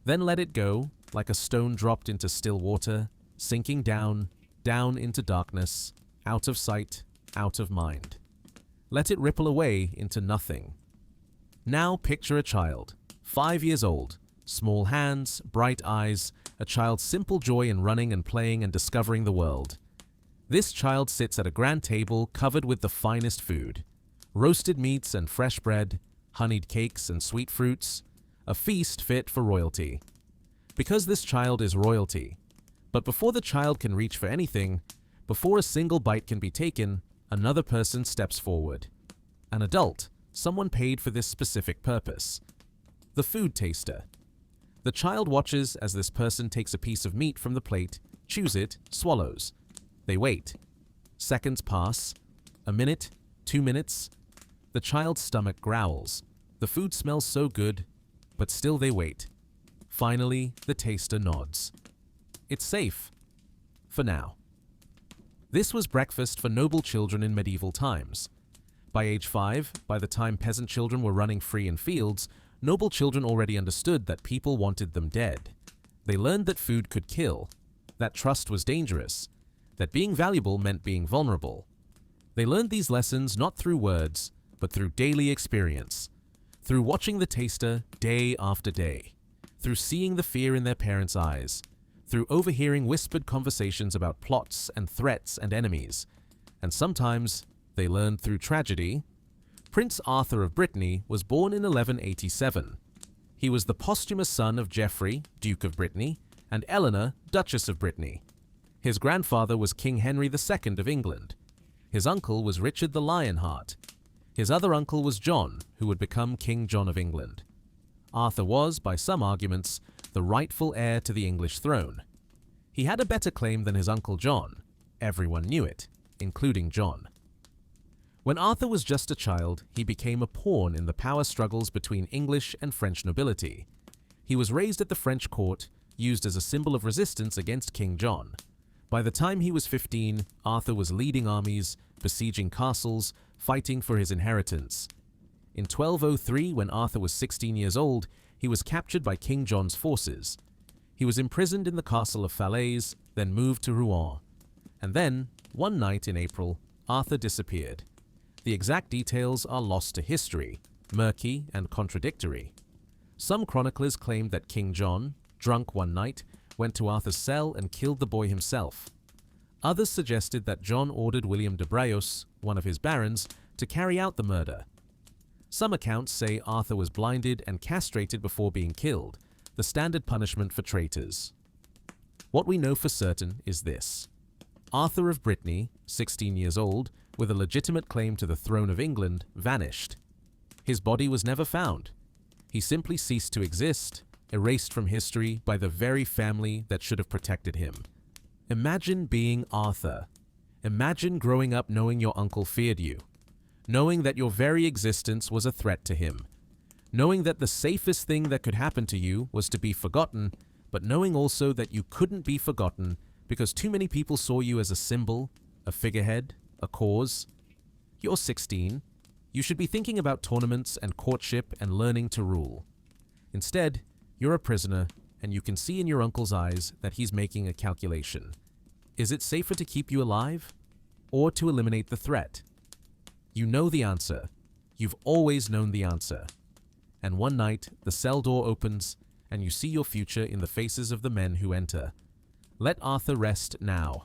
Then let it go, like a stone dropped into still water, sinking down, down into darkness, out of sight, out of mind. Let it ripple away into nothing. Now picture a child, 5 years old, small hands, bright eyes, a child's simple joy in running and playing and discovering the world. This child sits at a grand table covered with the finest food. Roasted meats and fresh bread, honeyed cakes and sweet fruits, a feast fit for royalty. Because this child is royalty. But before the child can reach for anything, before a single bite can be taken, another person steps forward. An adult, someone paid for this specific purpose. The food taster. The child watches as this person takes a piece of meat from the plate, chews it, swallows. They wait. Seconds pass. A minute, 2 minutes. The child's stomach growls. The food smells so good, but still they wait. Finally, the taster nods. It's safe. For now. This was breakfast for noble children in medieval times. By age 5, by the time peasant children were running free in fields, noble children already understood that people wanted them dead. They learned that food could kill, that trust was dangerous, that being valuable meant being vulnerable. They learned these lessons not through words, but through daily experience, through watching the taster day after day, through seeing the fear in their parents' eyes, through overhearing whispered conversations about plots and threats and enemies, and sometimes they learned through tragedy. Prince Arthur of Brittany was born in 1187. He was the posthumous son of Geoffrey, Duke of Brittany, and Eleanor, Duchess of Brittany. His grandfather was King Henry II of England. His uncle was Richard the Lionheart. His other uncle was John, who would become King John of England. Arthur was, by some arguments, the rightful heir to the English throne. He had a better claim than his uncle John. Everyone knew it, including John. When Arthur was just a child, he became a pawn in the power struggles between English and French nobility. He was raised at the French court, used as a symbol of resistance against King John. By the time he was 15, Arthur was leading armies, besieging castles, fighting for his inheritance. In 1203, when Arthur was 16 years old, he was captured by King John's forces. He was imprisoned in the castle of Falaise, then moved to Rouen. And then, one night in April, Arthur disappeared. The exact details are lost to history, murky and contradictory. Some chroniclers claim that King John, drunk one night, went to Arthur's cell and killed the boy himself. Others suggested that John ordered William de Braos, one of his barons, to carry out the murder. Some accounts say Arthur was blinded and castrated before being killed, the standard punishment for traitors. What we know for certain is this. Arthur of Brittany, 16 years old, with a legitimate claim to the throne of England, vanished. His body was never found. He simply ceased to exist, erased from history by the very family that should have protected him. Imagine being Arthur. Imagine growing up knowing your uncle feared you, knowing that your very existence was a threat to him, knowing that the safest thing that could happen to you was to be forgotten, but knowing also that you couldn't be forgotten because too many people saw you as a symbol, a figurehead, a cause. You're 16. You should be thinking about tournaments and courtship and learning to rule. Instead, you're a prisoner, and you can see in your uncle's eyes that he's making a calculation. Is it safer to keep you alive, or to eliminate the threat? You know the answer. You've always known the answer. And one night, the cell door opens, and you see your future in the faces of the men who enter. Let Arthur rest now.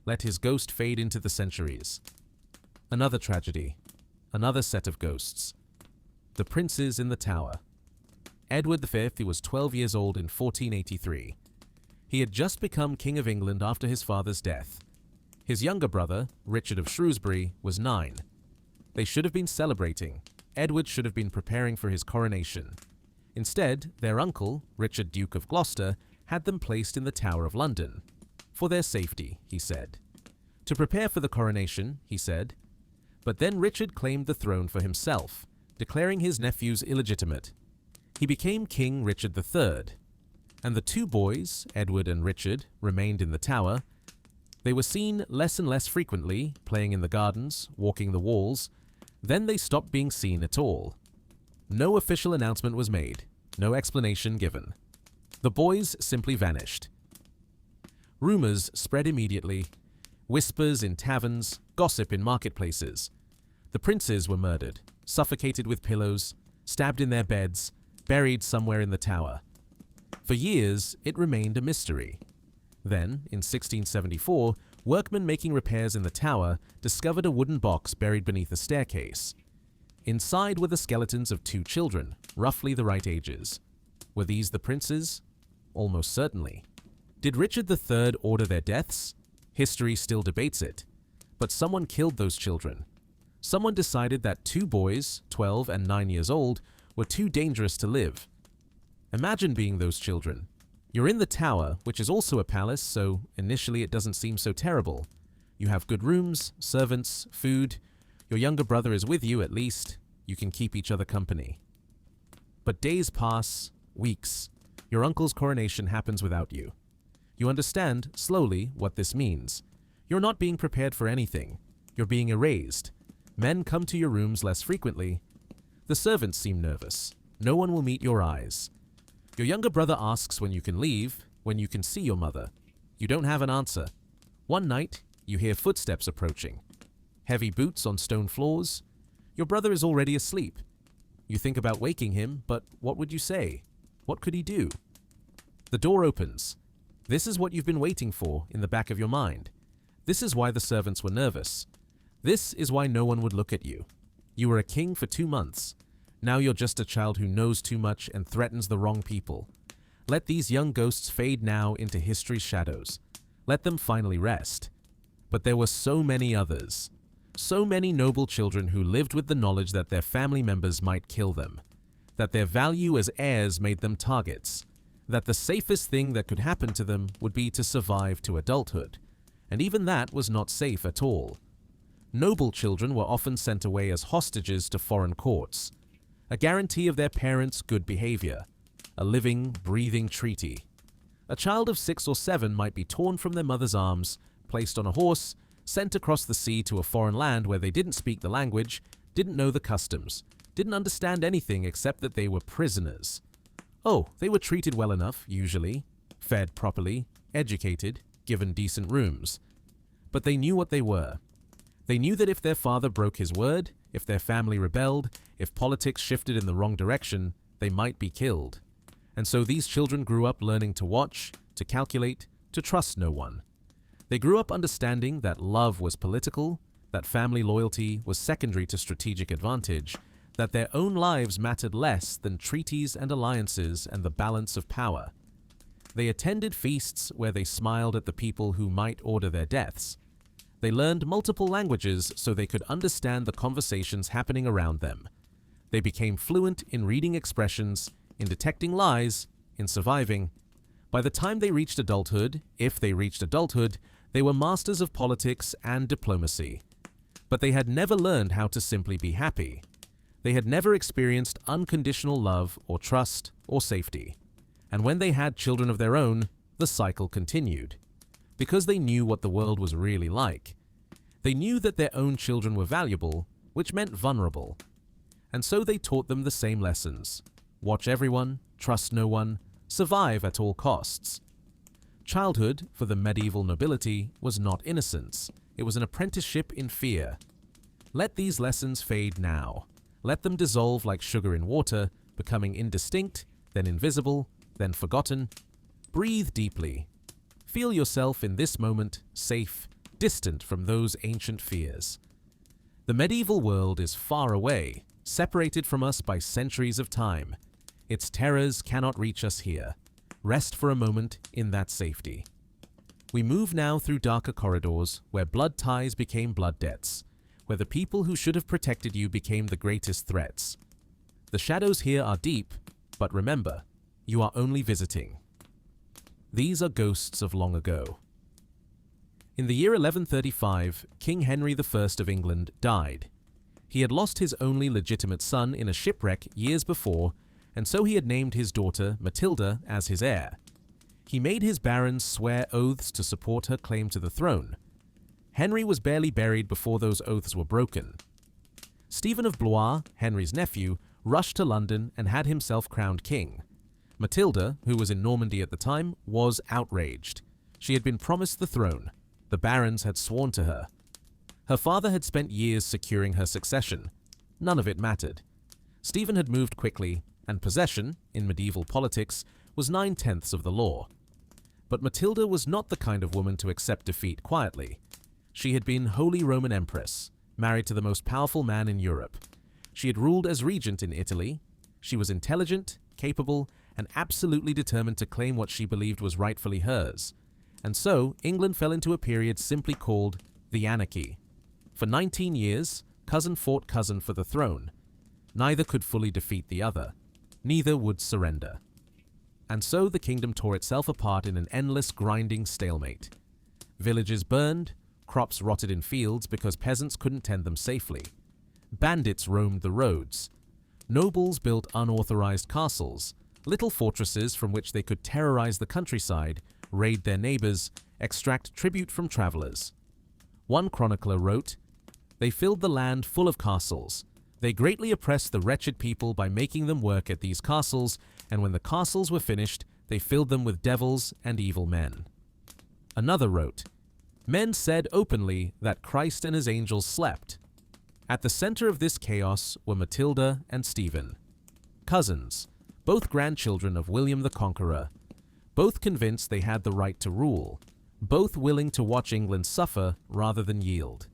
Let his ghost fade into the centuries. Another tragedy. Another set of ghosts. The princes in the tower. Edward V was 12 years old in 1483. He had just become King of England after his father's death. His younger brother, Richard of Shrewsbury, was 9. They should have been celebrating. Edward should have been preparing for his coronation. Instead, their uncle, Richard Duke of Gloucester, had them placed in the Tower of London. For their safety, he said. To prepare for the coronation, he said. But then Richard claimed the throne for himself, declaring his nephews illegitimate. He became King Richard III, and the two boys, Edward and Richard, remained in the tower. They were seen less and less frequently, playing in the gardens, walking the walls. Then they stopped being seen at all. No official announcement was made, no explanation given. The boys simply vanished. Rumors spread immediately. Whispers in taverns, gossip in marketplaces. The princes were murdered, suffocated with pillows, stabbed in their beds, buried somewhere in the tower. For years, it remained a mystery. Then, in 1674, workmen making repairs in the tower discovered a wooden box buried beneath a staircase. Inside were the skeletons of 2 children, roughly the right ages. Were these the princes? Almost certainly. Did Richard III order their deaths? History still debates it. But someone killed those children. Someone decided that 2 boys, 12 and 9 years old, were too dangerous to live, Imagine being those children. You're in the tower, which is also a palace, so initially it doesn't seem so terrible. You have good rooms, servants, food. Your younger brother is with you at least. You can keep each other company. But days pass, weeks. Your uncle's coronation happens without you. You understand, slowly, what this means. You're not being prepared for anything. You're being erased. Men come to your rooms less frequently. The servants seem nervous. No one will meet your eyes. Your younger brother asks when you can leave, when you can see your mother. You don't have an answer. One night, you hear footsteps approaching. Heavy boots on stone floors. Your brother is already asleep. You think about waking him, but what would you say? What could he do? The door opens. This is what you've been waiting for in the back of your mind. This is why the servants were nervous. This is why no one would look at you. You were a king for 2 months. Now you're just a child who knows too much and threatens the wrong people. Let these young ghosts fade now into history's shadows. Let them finally rest. But there were so many others. So many noble children who lived with the knowledge that their family members might kill them. That their value as heirs made them targets. That the safest thing that could happen to them would be to survive to adulthood. And even that was not safe at all. Noble children were often sent away as hostages to foreign courts. A guarantee of their parents' good behavior. A living, breathing treaty. A child of 6 or 7 might be torn from their mother's arms, placed on a horse, sent across the sea to a foreign land where they didn't speak the language, didn't know the customs, didn't understand anything except that they were prisoners. Oh, they were treated well enough, usually, fed properly, educated, given decent rooms. But they knew what they were. They knew that if their father broke his word, if their family rebelled, if politics shifted in the wrong direction, they might be killed. And so these children grew up learning to watch, to calculate, to trust no one. They grew up understanding that love was political, that family loyalty was secondary to strategic advantage, that their own lives mattered less than treaties and alliances and the balance of power. They attended feasts where they smiled at the people who might order their deaths. They learned multiple languages so they could understand the conversations happening around them. They became fluent in reading expressions, in detecting lies, in surviving. By the time they reached adulthood, if they reached adulthood, they were masters of politics and diplomacy. But they had never learned how to simply be happy. They had never experienced unconditional love or trust or safety. And when they had children of their own, the cycle continued. Because they knew what the world was really like. They knew that their own children were valuable, which meant vulnerable. And so they taught them the same lessons. Watch everyone, trust no one, survive at all costs. Childhood, for the medieval nobility, was not innocence. It was an apprenticeship in fear. Let these lessons fade now. Let them dissolve like sugar in water, becoming indistinct, then invisible, then forgotten. Breathe deeply. Feel yourself in this moment safe, distant from those ancient fears. The medieval world is far away, separated from us by centuries of time. Its terrors cannot reach us here. Rest for a moment in that safety. We move now through darker corridors where blood ties became blood debts, where the people who should have protected you became the greatest threats. The shadows here are deep, but remember, you are only visiting. These are ghosts of long ago. In the year 1135, King Henry I of England died. He had lost his only legitimate son in a shipwreck years before, and so he had named his daughter Matilda as his heir. He made his barons swear oaths to support her claim to the throne. Henry was barely buried before those oaths were broken. Stephen of Blois, Henry's nephew, rushed to London and had himself crowned king. Matilda, who was in Normandy at the time, was outraged. She had been promised the throne. The barons had sworn to her. Her father had spent years securing her succession. None of it mattered. Stephen had moved quickly, and possession, in medieval politics, was 9/10 of the law. But Matilda was not the kind of woman to accept defeat quietly. She had been Holy Roman Empress, married to the most powerful man in Europe. She had ruled as regent in Italy. She was intelligent, capable, and absolutely determined to claim what she believed was rightfully hers. And so, England fell into a period simply called the Anarchy. For 19 years, cousin fought cousin for the throne. Neither could fully defeat the other. Neither would surrender. And so the kingdom tore itself apart in an endless grinding stalemate. Villages burned, crops rotted in fields because peasants couldn't tend them safely. Bandits roamed the roads. Nobles built unauthorized castles, little fortresses from which they could terrorize the countryside, raid their neighbors, extract tribute from travelers. One chronicler wrote, "They filled the land full of castles. They greatly oppressed the wretched people by making them work at these castles, and when the castles were finished, they filled them with devils and evil men." Another wrote, "Men said openly that Christ and his angels slept." At the center of this chaos were Matilda and Stephen, cousins, both grandchildren of William the Conqueror, both convinced they had the right to rule, both willing to watch England suffer rather than yield.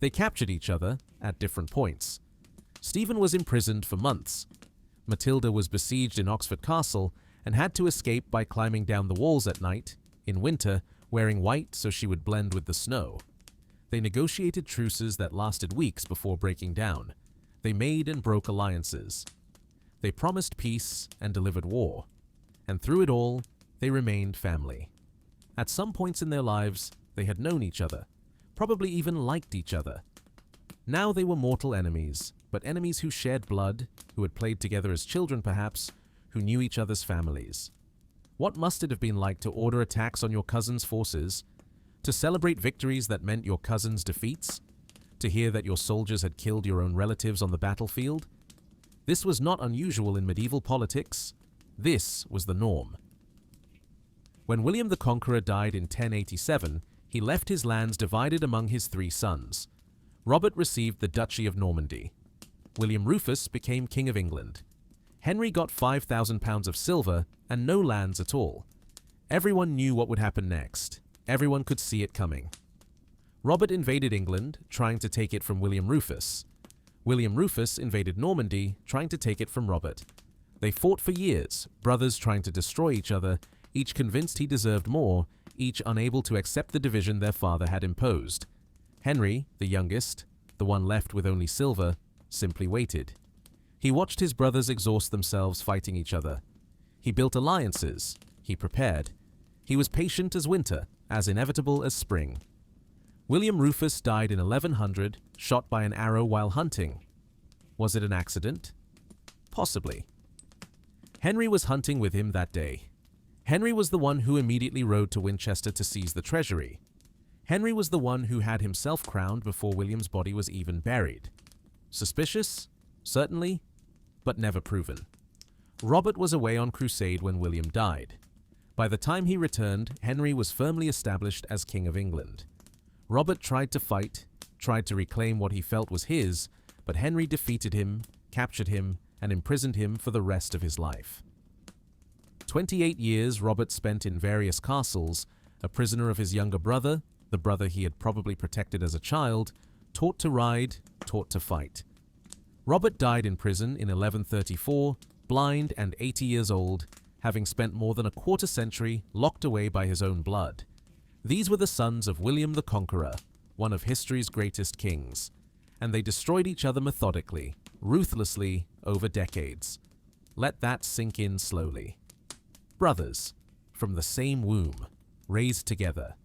They captured each other at different points. Stephen was imprisoned for months. Matilda was besieged in Oxford Castle and had to escape by climbing down the walls at night, in winter, wearing white so she would blend with the snow. They negotiated truces that lasted weeks before breaking down. They made and broke alliances. They promised peace and delivered war. And through it all, they remained family. At some points in their lives, they had known each other, probably even liked each other. Now they were mortal enemies, but enemies who shared blood, who had played together as children perhaps, who knew each other's families. What must it have been like to order attacks on your cousin's forces, to celebrate victories that meant your cousin's defeats, to hear that your soldiers had killed your own relatives on the battlefield? This was not unusual in medieval politics. This was the norm. When William the Conqueror died in 1087, he left his lands divided among his 3 sons. Robert received the Duchy of Normandy. William Rufus became King of England. Henry got 5,000 pounds of silver and no lands at all. Everyone knew what would happen next. Everyone could see it coming. Robert invaded England, trying to take it from William Rufus. William Rufus invaded Normandy, trying to take it from Robert. They fought for years, brothers trying to destroy each other, each convinced he deserved more, each unable to accept the division their father had imposed. Henry, the youngest, the one left with only silver, simply waited. He watched his brothers exhaust themselves fighting each other. He built alliances. He prepared. He was patient as winter, as inevitable as spring. William Rufus died in 1100, shot by an arrow while hunting. Was it an accident? Possibly. Henry was hunting with him that day. Henry was the one who immediately rode to Winchester to seize the treasury. Henry was the one who had himself crowned before William's body was even buried. Suspicious? Certainly, but never proven. Robert was away on crusade when William died. By the time he returned, Henry was firmly established as King of England. Robert tried to fight, tried to reclaim what he felt was his, but Henry defeated him, captured him, and imprisoned him for the rest of his life. 28 years Robert spent in various castles, a prisoner of his younger brother, the brother he had probably protected as a child, taught to ride, taught to fight. Robert died in prison in 1134, blind and 80 years old, having spent more than a quarter century locked away by his own blood. These were the sons of William the Conqueror, one of history's greatest kings, and they destroyed each other methodically, ruthlessly, over decades. Let that sink in slowly. Brothers, from the same womb, raised together,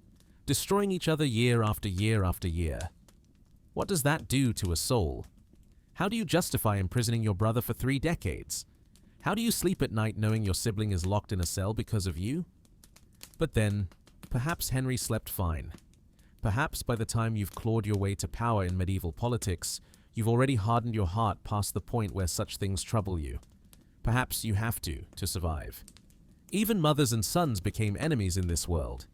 destroying each other year after year after year. What does that do to a soul? How do you justify imprisoning your brother for 3 decades? How do you sleep at night knowing your sibling is locked in a cell because of you? But then, perhaps Henry slept fine. Perhaps by the time you've clawed your way to power in medieval politics, you've already hardened your heart past the point where such things trouble you. Perhaps you have to survive. Even mothers and sons became enemies in this world.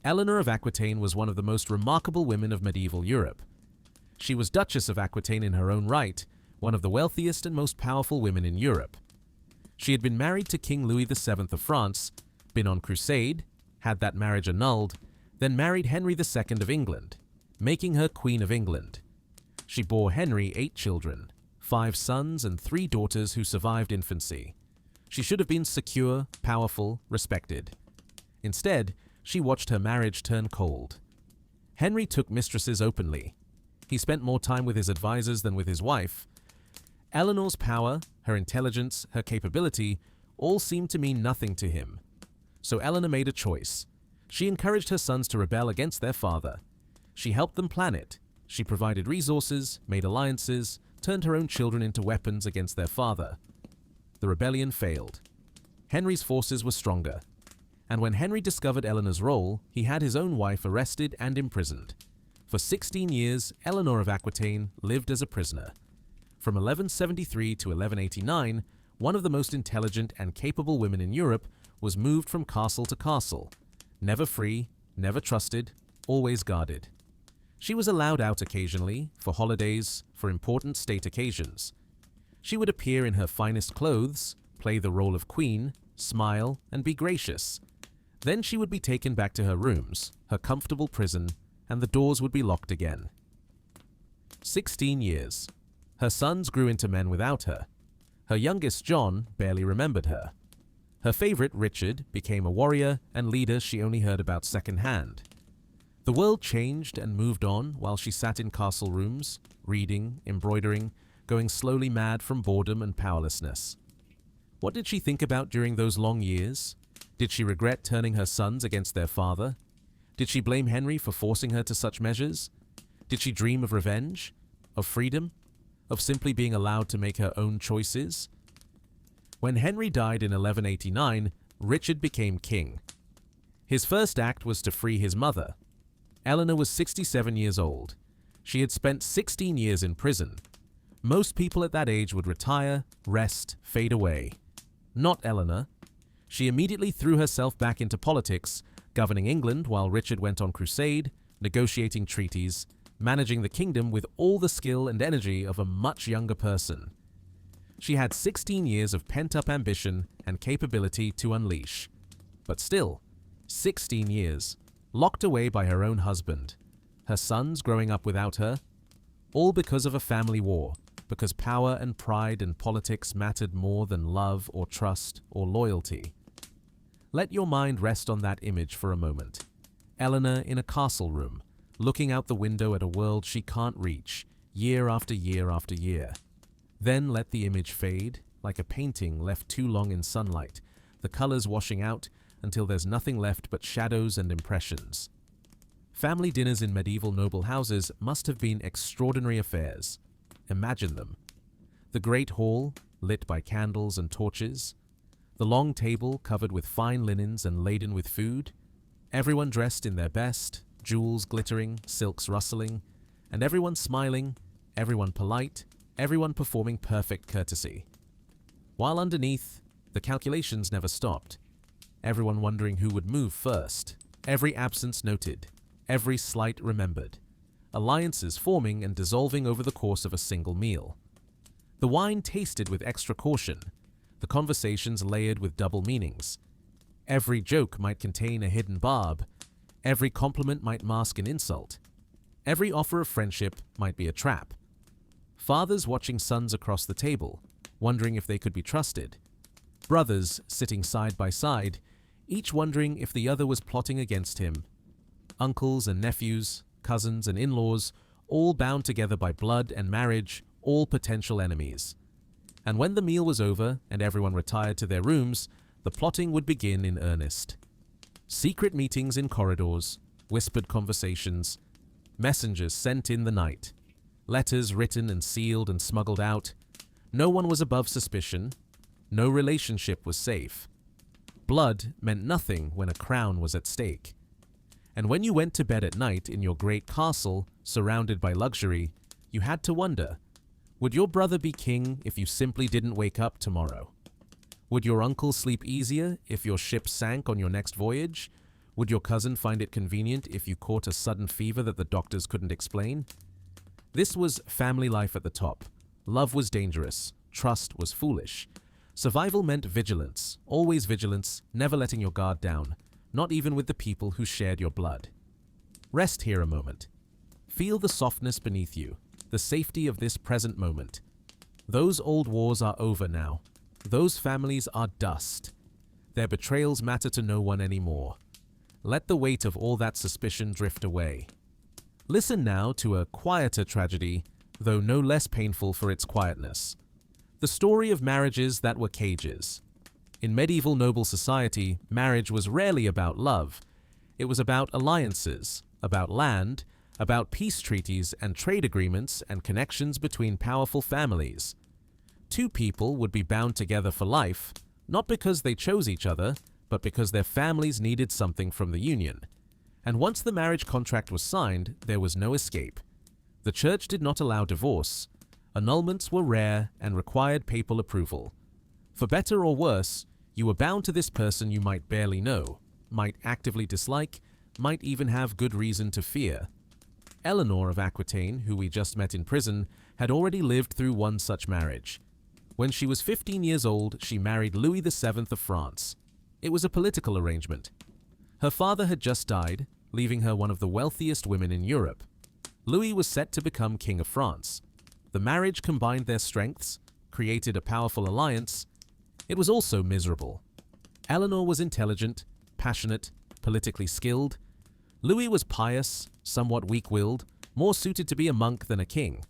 Eleanor of Aquitaine was one of the most remarkable women of medieval Europe. She was Duchess of Aquitaine in her own right, one of the wealthiest and most powerful women in Europe. She had been married to King Louis VII of France, been on crusade, had that marriage annulled, then married Henry II of England, making her Queen of England. She bore Henry 8 children, 5 sons and 3 daughters who survived infancy. She should have been secure, powerful, respected. Instead, she watched her marriage turn cold. Henry took mistresses openly. He spent more time with his advisors than with his wife. Eleanor's power, her intelligence, her capability, all seemed to mean nothing to him. So Eleanor made a choice. She encouraged her sons to rebel against their father. She helped them plan it. She provided resources, made alliances, turned her own children into weapons against their father. The rebellion failed. Henry's forces were stronger. And when Henry discovered Eleanor's role, he had his own wife arrested and imprisoned. For 16 years, Eleanor of Aquitaine lived as a prisoner. From 1173 to 1189, one of the most intelligent and capable women in Europe was moved from castle to castle. Never free, never trusted, always guarded. She was allowed out occasionally, for holidays, for important state occasions. She would appear in her finest clothes, play the role of queen, smile, and be gracious. Then she would be taken back to her rooms, her comfortable prison, and the doors would be locked again. 16 years. Her sons grew into men without her. Her youngest, John, barely remembered her. Her favorite, Richard, became a warrior and leader she only heard about secondhand. The world changed and moved on while she sat in castle rooms, reading, embroidering, going slowly mad from boredom and powerlessness. What did she think about during those long years? Did she regret turning her sons against their father? Did she blame Henry for forcing her to such measures? Did she dream of revenge? Of freedom? Of simply being allowed to make her own choices? When Henry died in 1189, Richard became king. His first act was to free his mother. Eleanor was 67 years old. She had spent 16 years in prison. Most people at that age would retire, rest, fade away. Not Eleanor. She immediately threw herself back into politics, governing England while Richard went on crusade, negotiating treaties, managing the kingdom with all the skill and energy of a much younger person. She had 16 years of pent-up ambition and capability to unleash. But still, 16 years, locked away by her own husband, her sons growing up without her, all because of a family war, because power and pride and politics mattered more than love or trust or loyalty. Let your mind rest on that image for a moment. Eleanor in a castle room, looking out the window at a world she can't reach, year after year after year. Then let the image fade, like a painting left too long in sunlight, the colors washing out until there's nothing left but shadows and impressions. Family dinners in medieval noble houses must have been extraordinary affairs. Imagine them. The great hall, lit by candles and torches. The long table covered with fine linens and laden with food. Everyone dressed in their best, jewels glittering, silks rustling, and everyone smiling, everyone polite, everyone performing perfect courtesy. While underneath, the calculations never stopped. Everyone wondering who would move first. Every absence noted. Every slight remembered. Alliances forming and dissolving over the course of a single meal. The wine tasted with extra caution. The conversations layered with double meanings. Every joke might contain a hidden barb. Every compliment might mask an insult. Every offer of friendship might be a trap. Fathers watching sons across the table, wondering if they could be trusted. Brothers sitting side by side, each wondering if the other was plotting against him. Uncles and nephews, cousins and in-laws, all bound together by blood and marriage, all potential enemies. And when the meal was over and everyone retired to their rooms, the plotting would begin in earnest. Secret meetings in corridors, whispered conversations, messengers sent in the night, letters written and sealed and smuggled out. No one was above suspicion. No relationship was safe. Blood meant nothing when a crown was at stake. And when you went to bed at night in your great castle, surrounded by luxury, you had to wonder, would your brother be king if you simply didn't wake up tomorrow? Would your uncle sleep easier if your ship sank on your next voyage? Would your cousin find it convenient if you caught a sudden fever that the doctors couldn't explain? This was family life at the top. Love was dangerous. Trust was foolish. Survival meant vigilance, always vigilance, never letting your guard down, not even with the people who shared your blood. Rest here a moment. Feel the softness beneath you, the safety of this present moment. Those old wars are over now. Those families are dust. Their betrayals matter to no one anymore. Let the weight of all that suspicion drift away. Listen now to a quieter tragedy, though no less painful for its quietness. The story of marriages that were cages. In medieval noble society, marriage was rarely about love. It was about alliances, about land, about peace treaties and trade agreements and connections between powerful families. Two people would be bound together for life, not because they chose each other, but because their families needed something from the union. And once the marriage contract was signed, there was no escape. The church did not allow divorce. Annulments were rare and required papal approval. For better or worse, you were bound to this person you might barely know, might actively dislike, might even have good reason to fear. Eleanor of Aquitaine, who we just met in prison, had already lived through one such marriage. When she was 15 years old, she married Louis VII of France. It was a political arrangement. Her father had just died, leaving her one of the wealthiest women in Europe. Louis was set to become King of France. The marriage combined their strengths, created a powerful alliance. It was also miserable. Eleanor was intelligent, passionate, politically skilled. Louis was pious, somewhat weak-willed, more suited to be a monk than a king.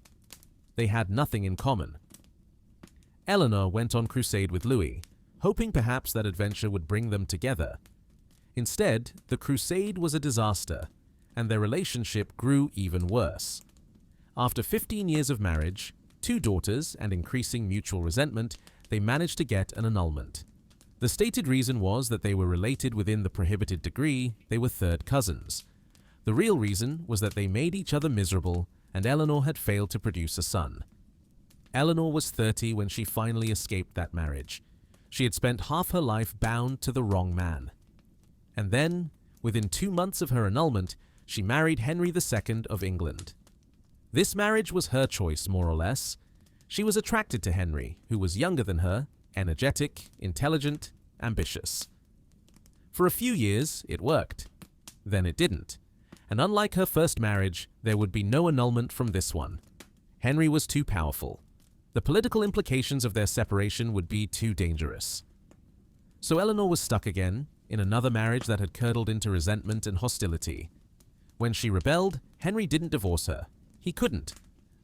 They had nothing in common. Eleanor went on crusade with Louis, hoping perhaps that adventure would bring them together. Instead, the crusade was a disaster, and their relationship grew even worse. After 15 years of marriage, 2 daughters, and increasing mutual resentment, they managed to get an annulment. The stated reason was that they were related within the prohibited degree, they were third cousins. The real reason was that they made each other miserable, and Eleanor had failed to produce a son. Eleanor was 30 when she finally escaped that marriage. She had spent half her life bound to the wrong man. And then, within 2 months of her annulment, she married Henry II of England. This marriage was her choice, more or less. She was attracted to Henry, who was younger than her, energetic, intelligent, ambitious. For a few years, it worked. Then it didn't. And unlike her first marriage, there would be no annulment from this one. Henry was too powerful. The political implications of their separation would be too dangerous. So Eleanor was stuck again, in another marriage that had curdled into resentment and hostility. When she rebelled, Henry didn't divorce her. He couldn't.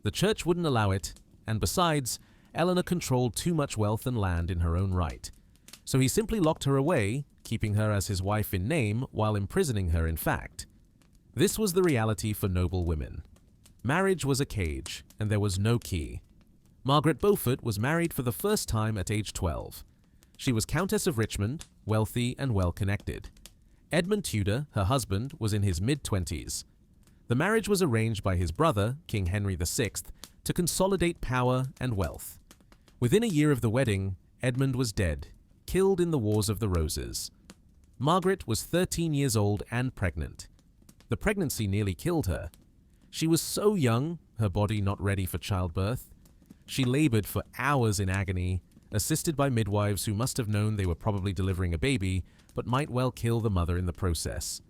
The church wouldn't allow it, and besides, Eleanor controlled too much wealth and land in her own right. So he simply locked her away, keeping her as his wife in name while imprisoning her in fact. This was the reality for noble women. Marriage was a cage, and there was no key. Margaret Beaufort was married for the first time at age 12. She was Countess of Richmond, wealthy and well-connected. Edmund Tudor, her husband, was in his mid-20s. The marriage was arranged by his brother, King Henry VI, to consolidate power and wealth. Within a year of the wedding, Edmund was dead, killed in the Wars of the Roses. Margaret was 13 years old and pregnant. The pregnancy nearly killed her. She was so young, her body not ready for childbirth. She labored for hours in agony, assisted by midwives who must have known they were probably delivering a baby, but might well kill the mother in the process.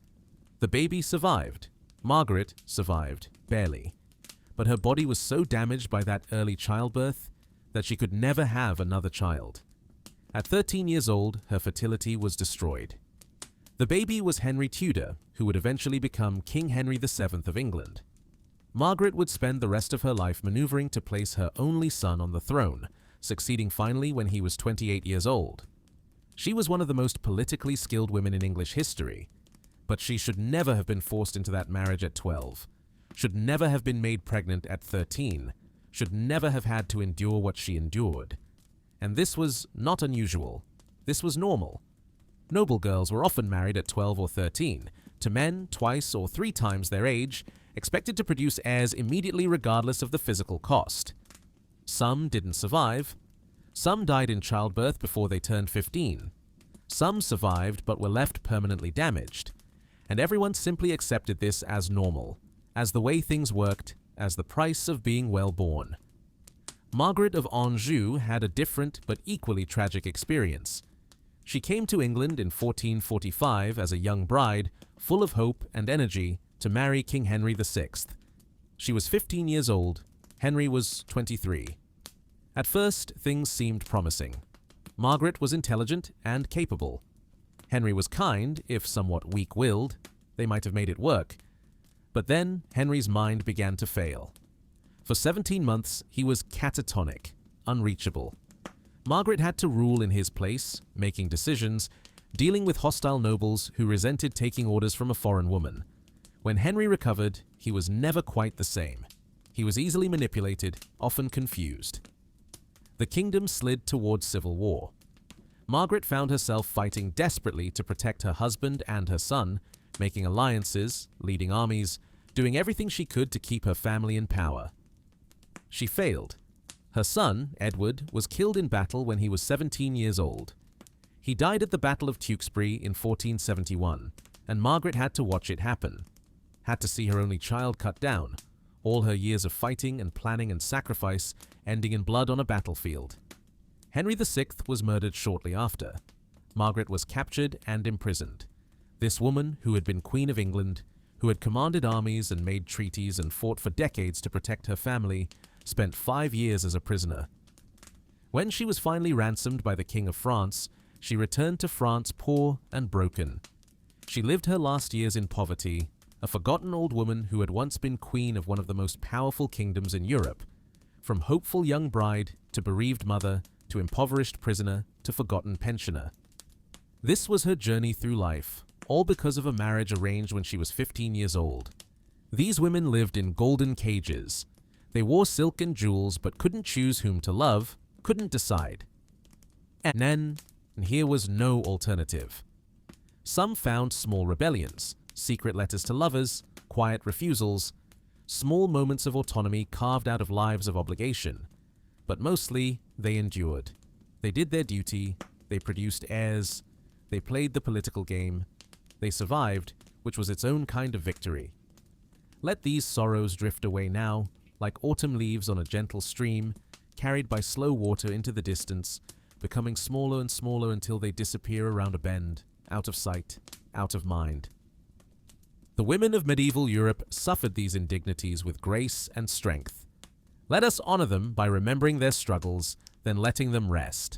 The baby survived. Margaret survived, barely. But her body was so damaged by that early childbirth that she could never have another child. At 13 years old, her fertility was destroyed. The baby was Henry Tudor, who would eventually become King Henry VII of England. Margaret would spend the rest of her life maneuvering to place her only son on the throne, succeeding finally when he was 28 years old. She was one of the most politically skilled women in English history, but she should never have been forced into that marriage at 12, should never have been made pregnant at 13, should never have had to endure what she endured. And this was not unusual. This was normal. Noble girls were often married at 12 or 13, to men twice or 3 times their age, expected to produce heirs immediately regardless of the physical cost. Some didn't survive. Some died in childbirth before they turned 15. Some survived but were left permanently damaged. And everyone simply accepted this as normal, as the way things worked, as the price of being well born. Margaret of Anjou had a different but equally tragic experience. She came to England in 1445 as a young bride, full of hope and energy, to marry King Henry VI. She was 15 years old. Henry was 23. At first, things seemed promising. Margaret was intelligent and capable. Henry was kind, if somewhat weak-willed. They might have made it work. But then, Henry's mind began to fail. For 17 months, he was catatonic, unreachable. Margaret had to rule in his place, making decisions, dealing with hostile nobles who resented taking orders from a foreign woman. When Henry recovered, he was never quite the same. He was easily manipulated, often confused. The kingdom slid towards civil war. Margaret found herself fighting desperately to protect her husband and her son, making alliances, leading armies, doing everything she could to keep her family in power. She failed. Her son, Edward, was killed in battle when he was 17 years old. He died at the Battle of Tewkesbury in 1471, and Margaret had to watch it happen. Had to see her only child cut down, all her years of fighting and planning and sacrifice ending in blood on a battlefield. Henry VI was murdered shortly after. Margaret was captured and imprisoned. This woman, who had been Queen of England, who had commanded armies and made treaties and fought for decades to protect her family, spent 5 years as a prisoner. When she was finally ransomed by the King of France, she returned to France poor and broken. She lived her last years in poverty, a forgotten old woman who had once been queen of one of the most powerful kingdoms in Europe. From hopeful young bride to bereaved mother to impoverished prisoner to forgotten pensioner. This was her journey through life, all because of a marriage arranged when she was 15 years old. These women lived in golden cages. They wore silk and jewels but couldn't choose whom to love, couldn't decide. And here was no alternative. Some found small rebellions, secret letters to lovers, quiet refusals, small moments of autonomy carved out of lives of obligation. But mostly, they endured. They did their duty, they produced heirs, they played the political game, they survived, which was its own kind of victory. Let these sorrows drift away now, like autumn leaves on a gentle stream, carried by slow water into the distance, becoming smaller and smaller until they disappear around a bend, out of sight, out of mind. The women of medieval Europe suffered these indignities with grace and strength. Let us honor them by remembering their struggles, then letting them rest.